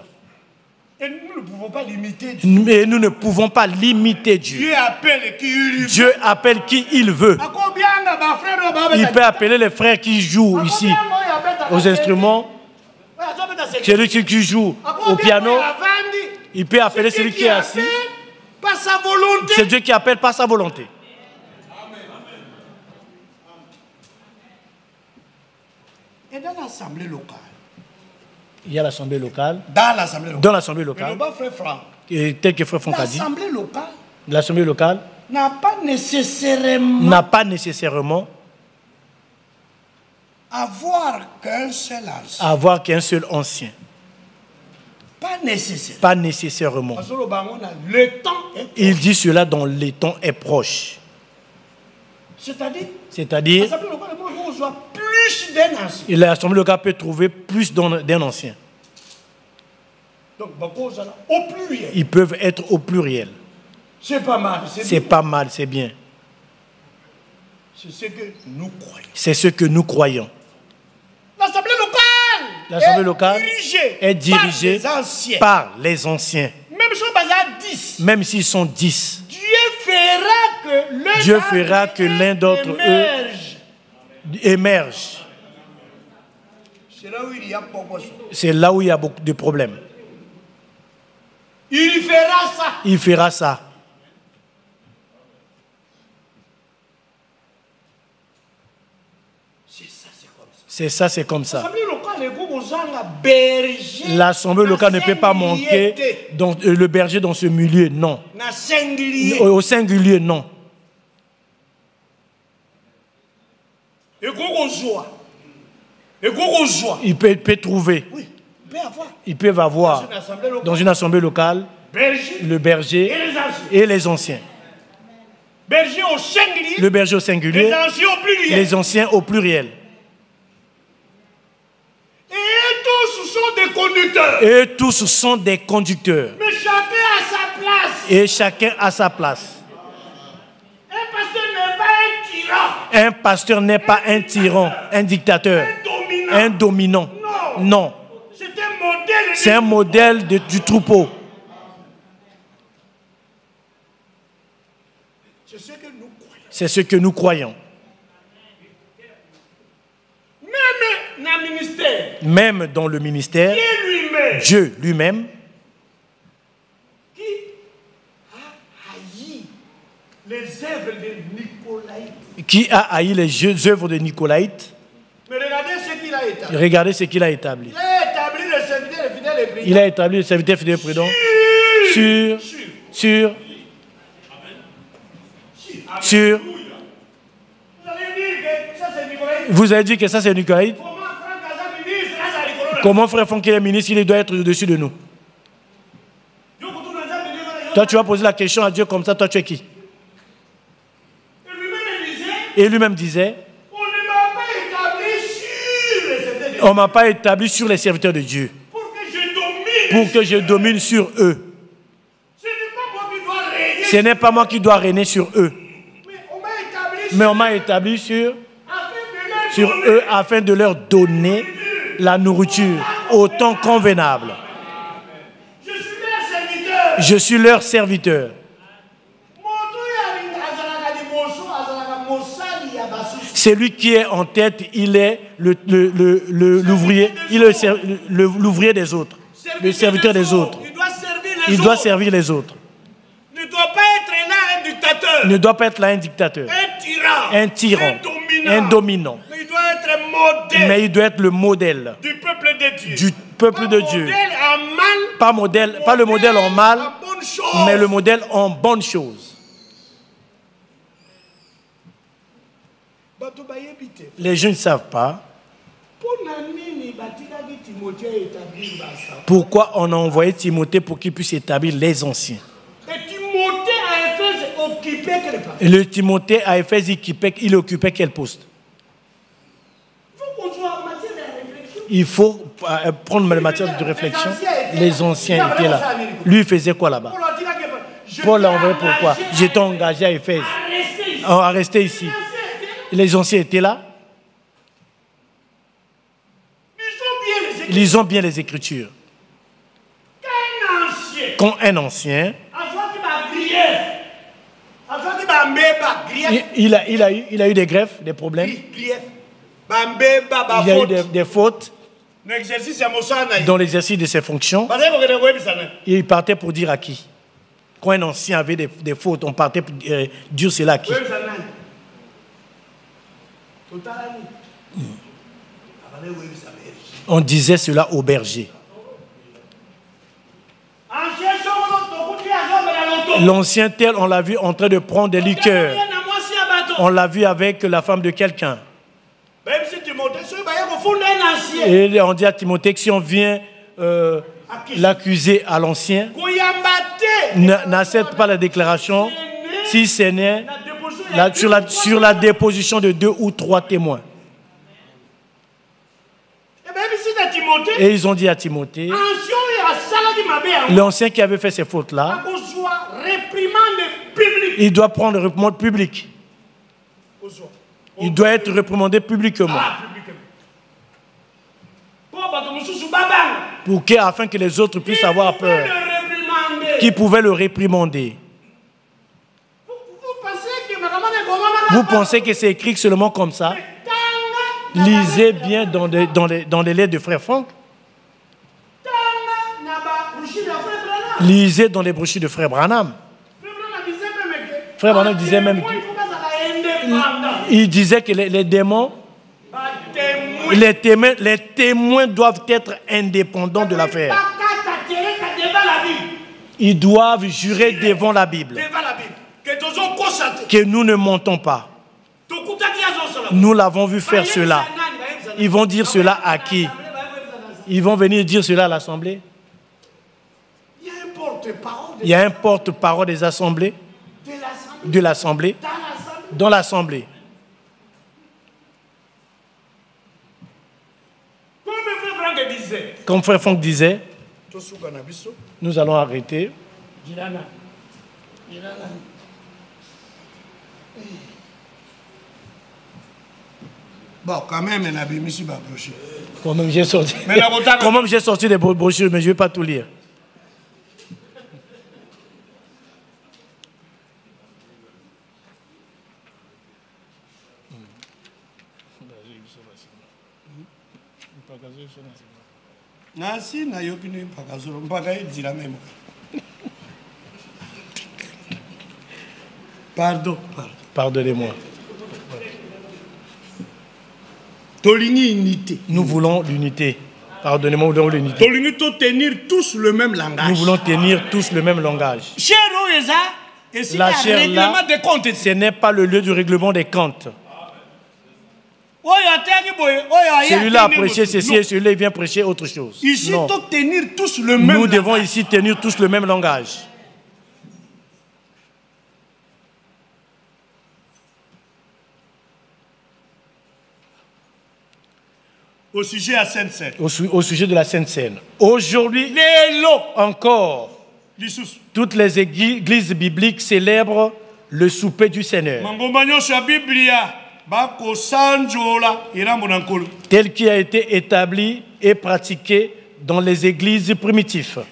Et nous ne pouvons pas limiter Dieu. Mais nous ne pouvons pas limiter Dieu. Dieu appelle qui il veut. Il peut appeler les frères qui jouent ici aux instruments. Celui qui joue au piano. Il peut appeler celui qui est assis. C'est Dieu qui appelle par sa volonté. Et dans l'assemblée locale. Il y a l'assemblée locale. Dans l'assemblée locale. Et tel que Frère Franck a dit. L'assemblée locale. N'a pas nécessairement. Avoir qu'un seul ancien. Pas nécessairement. Pas nécessairement. Il dit cela dont le temps est proche. C'est-à-dire, l'assemblée locale peut trouver plus d'un ancien. Ils peuvent être au pluriel. C'est pas mal. C'est pas mal, c'est bien. C'est ce que nous croyons. C'est ce que nous croyons. L'assemblée locale est dirigée par les anciens. Même s'ils sont 10. Dieu fera que l'un d'entre eux émerge. C'est là où il y a beaucoup de problèmes. Il fera ça. Il fera ça. C'est ça, c'est comme ça. L'assemblée locale ne peut pas manquer le berger dans ce milieu, non. Au singulier, non. Il peut trouver. Ils peuvent avoir dans une assemblée locale le berger et les anciens. Le berger au singulier, les anciens au pluriel. Et tous sont des conducteurs. Mais chacun à sa place. Et chacun à sa place. Un pasteur n'est pas un tyran. Un dictateur, un dominant. Non. C'est un modèle du troupeau. C'est ce que nous croyons. Même dans le ministère, Dieu lui-même, qui a haï les œuvres de Nicolaïte. Qui a haï les œuvres de Nicolaïte. Mais regardez ce qu'il a établi. Regardez ce qu'il a établi. Il a établi le serviteur fidèle et prudent. Il a établi le serviteur fidèle et prudent sur. Vous avez dit que ça c'est Nicolaïte. Comment frère Franck est ministre, il doit être au-dessus de nous? Toi tu vas poser la question à Dieu comme ça, toi tu es qui? Et lui-même disait, on ne m'a pas établi sur les serviteurs de Dieu pour que je domine sur eux. Ce n'est pas moi qui dois régner sur eux. Mais on m'a établi sur eux afin de leur donner la nourriture au temps convenable. Je suis leur serviteur. Celui qui est en tête, il est l'ouvrier, l'ouvrier des autres, le serviteur des autres. Il doit servir les autres. Ne doit pas être là un dictateur. Ne doit pas être là un dictateur. Un tyran. Un dominant. Mais il doit être le modèle du peuple de Dieu. Du peuple de Dieu. Pas le modèle en mal, mais le modèle en bonne chose. Les gens ne savent pas pourquoi on a envoyé Timothée pour qu'il puisse établir les anciens. Le Timothée à Éphèse, il occupait quel poste? Il faut prendre la matière de réflexion. Les anciens étaient là. Lui, il faisait quoi là-bas? Paul l'a envoyé pourquoi? J'étais engagé à Éphèse. À rester ici. Les anciens étaient là. Lisons bien les Écritures. Quand un ancien, il a eu des greffes, des problèmes. Il y a eu des fautes dans l'exercice de ses fonctions. Et il partait pour dire à qui? Quand un ancien avait des fautes, on partait pour dire cela à qui? On disait cela au berger. L'ancien tel, on l'a vu en train de prendre des liqueurs. On l'a vu avec la femme de quelqu'un. Et on dit à Timothée que si on vient l'accusé à l'ancien n'accepte pas la déclaration si ce n'est sur la déposition de 2 ou 3 témoins. Et ils ont dit à Timothée, l'ancien qui avait fait ces fautes-là, il doit prendre le réprimande public. Il doit être réprimandé publiquement. Afin que les autres puissent avoir peur. Qui pouvaient le réprimander. Vous pensez que c'est écrit seulement comme ça? Lisez bien dans les lettres de Frère Franck. Lisez dans les brochures de Frère Branham. Frère Branham disait même... Il disait que les démons... Les témoins doivent être indépendants de l'affaire. Ils doivent jurer devant la Bible que nous ne mentons pas. Nous l'avons vu faire cela. Ils vont dire cela à qui? Ils vont venir dire cela à l'Assemblée. Il y a un porte-parole des assemblées, de l'Assemblée, dans l'Assemblée. Comme Frère Franck disait, nous allons arrêter. Bon, quand même, il a mis sur ma brochure. Quand même, j'ai sorti des brochures, mais je ne vais pas tout lire. Pardon. Pardonnez-moi. Nous voulons l'unité. Pardonnez-moi, nous voulons l'unité. Nous voulons tenir tous le même langage. La chaire là, ce n'est pas le lieu du règlement des comptes. Celui-là a prêché ceci et celui-là vient prêcher autre chose. Ici, non. Nous devons ici tenir tous le même langage. Au sujet, à Sainte-Seine. Au sujet de la Sainte-Seine. Aujourd'hui, encore, toutes les églises bibliques célèbrent le souper du Seigneur. Tel qui a été établi et pratiqué dans les églises primitives.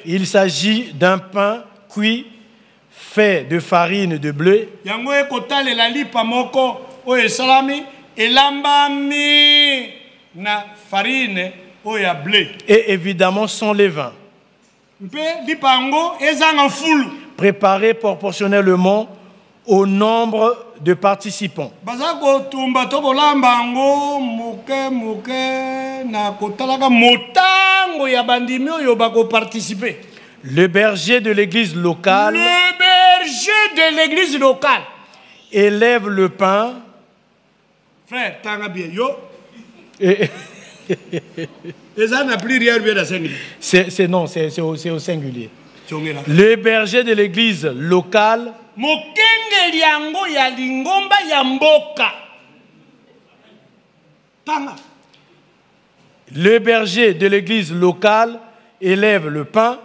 Il s'agit d'un pain cuit fait de farine de blé et évidemment sans levain. Préparé proportionnellement au nombre de participants. Le berger de l'église locale élève le pain. Frère, c'est au singulier. Le berger de l'église locale élève le pain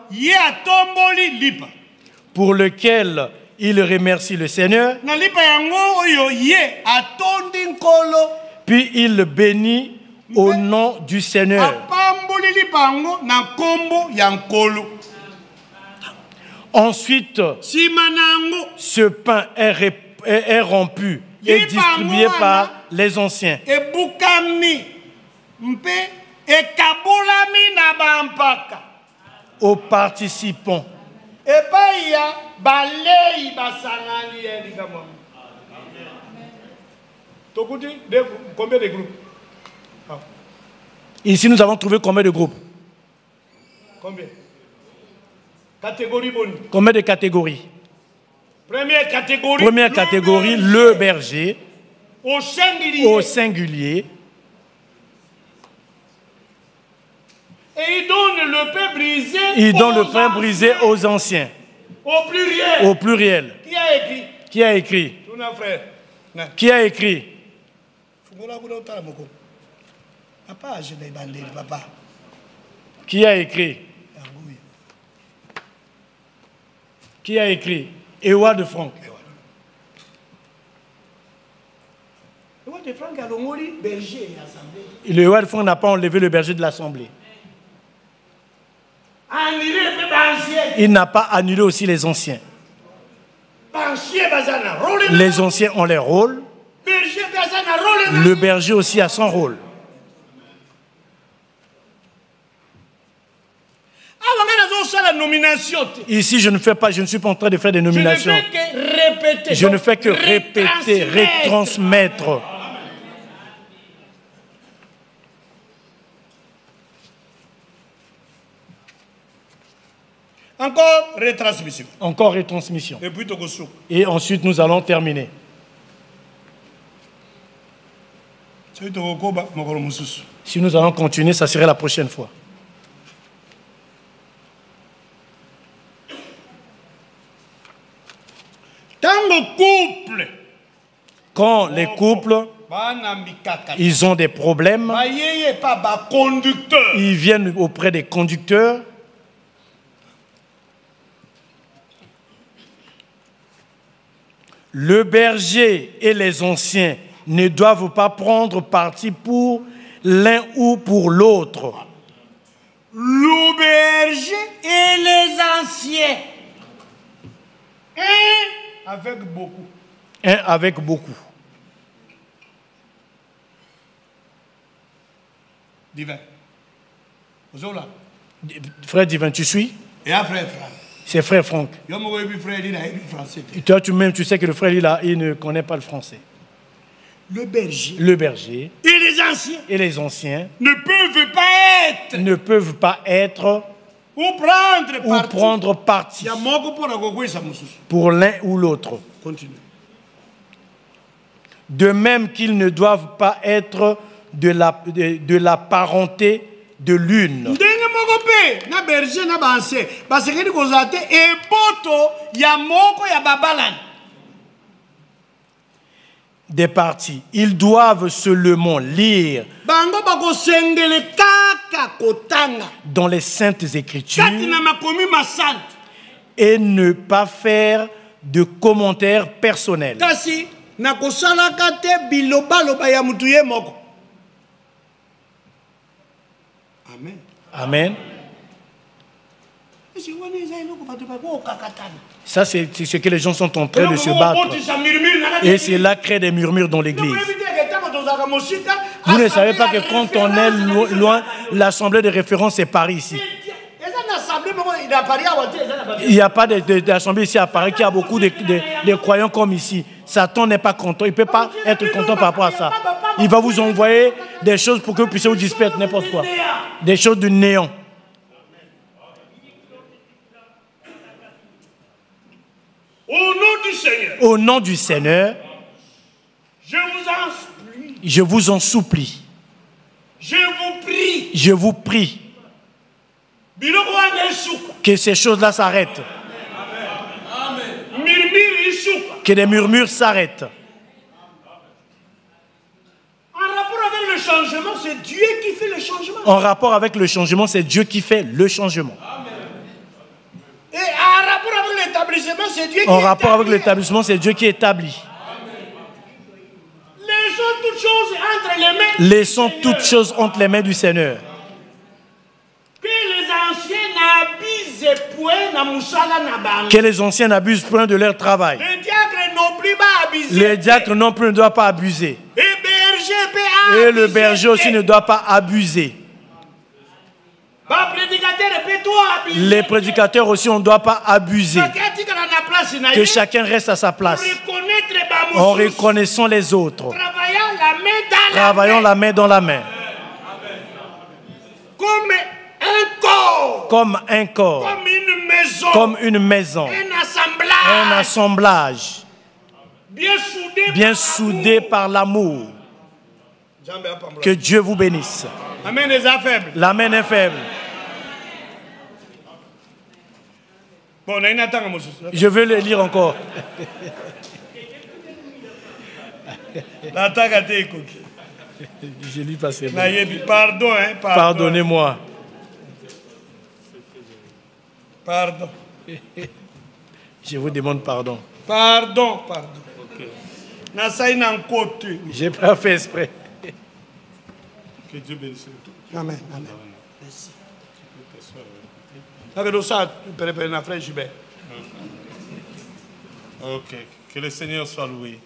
pour lequel il remercie le Seigneur, puis il bénit au nom du Seigneur. Ensuite, ce pain est rompu et distribué par les anciens. Aux participants. Combien de groupes? Ici, nous avons trouvé combien de groupes? Combien? Catégorie bonne. Combien de catégories? Première catégorie, le berger. Au singulier. Et il donne le pain brisé. Il donne le pain brisé aux anciens. Au pluriel. Au pluriel. Qui a écrit? Qui a écrit? Qui a écrit? Qui a écrit? Qui a écrit? Eward Frank. Le Eward Frank n'a pas enlevé le berger de l'Assemblée. Il n'a pas annulé aussi les anciens. Les anciens ont leur rôle. Le berger aussi a son rôle. Ici, je ne suis pas en train de faire des nominations. Je ne fais que répéter, retransmettre. Encore retransmission. Encore retransmission. Et ensuite, nous allons terminer. Si nous allons continuer, ça serait la prochaine fois. Quand les couples, ils ont des problèmes, ils viennent auprès des conducteurs. Le berger et les anciens ne doivent pas prendre parti pour l'un ou pour l'autre. Le berger et les anciens. Un avec beaucoup. Un avec beaucoup. Divin. Frère Divin, tu suis? Et un frère Franck. C'est frère Franck. Toi, tu-même, tu sais que le frère, il ne connaît pas le français. Le berger et les anciens ne peuvent pas être ou prendre parti pour l'un ou l'autre. Continue. De même qu'ils ne doivent pas être de la parenté de l'une. Des parties. Ils doivent seulement lire dans les Saintes Écritures et ne pas faire de commentaires personnels. Amen. Amen. Ça, c'est ce que les gens sont en train de se battre. Et cela crée des murmures dans l'église. Vous ne savez pas que quand on est loin, l'assemblée de référence est Paris ici. Il n'y a pas d'assemblée ici à Paris qui a beaucoup de croyants comme ici. Satan n'est pas content. Il ne peut pas être content par rapport à ça. Il va vous envoyer des choses pour que vous puissiez vous disperser n'importe quoi. Des choses de néant. Au nom du Seigneur, je vous en supplie. Je vous prie que ces choses-là s'arrêtent. Que les murmures s'arrêtent. C'est Dieu qui fait le changement. En rapport avec le changement, c'est Dieu qui fait le changement. Et en rapport avec l'établissement, c'est Dieu qui établit. En rapport avec l'établissement, c'est Dieu qui établit. Laissons toutes choses entre les mains du Seigneur. Que les anciens n'abusent point de leur travail. Les diacres non plus ne doivent pas abuser. Et le berger aussi ne doit pas abuser. Les prédicateurs aussi, on ne doit pas abuser. Que chacun reste à sa place. En reconnaissant les autres. Travaillons la main dans la main. Comme un corps. Comme une maison. Un assemblage. Bien soudé par l'amour. Que Dieu vous bénisse. La main est faible. La main est faible. Je veux le lire encore. Je lis pas c'est bon. Pardon, hein, pardon. Pardonnez-moi. Pardon. Je vous demande pardon. Pardon, pardon. J'ai pas fait exprès. Que Dieu bénisse tout. Amen. Amen. Merci. Ok. Que le Seigneur soit loué.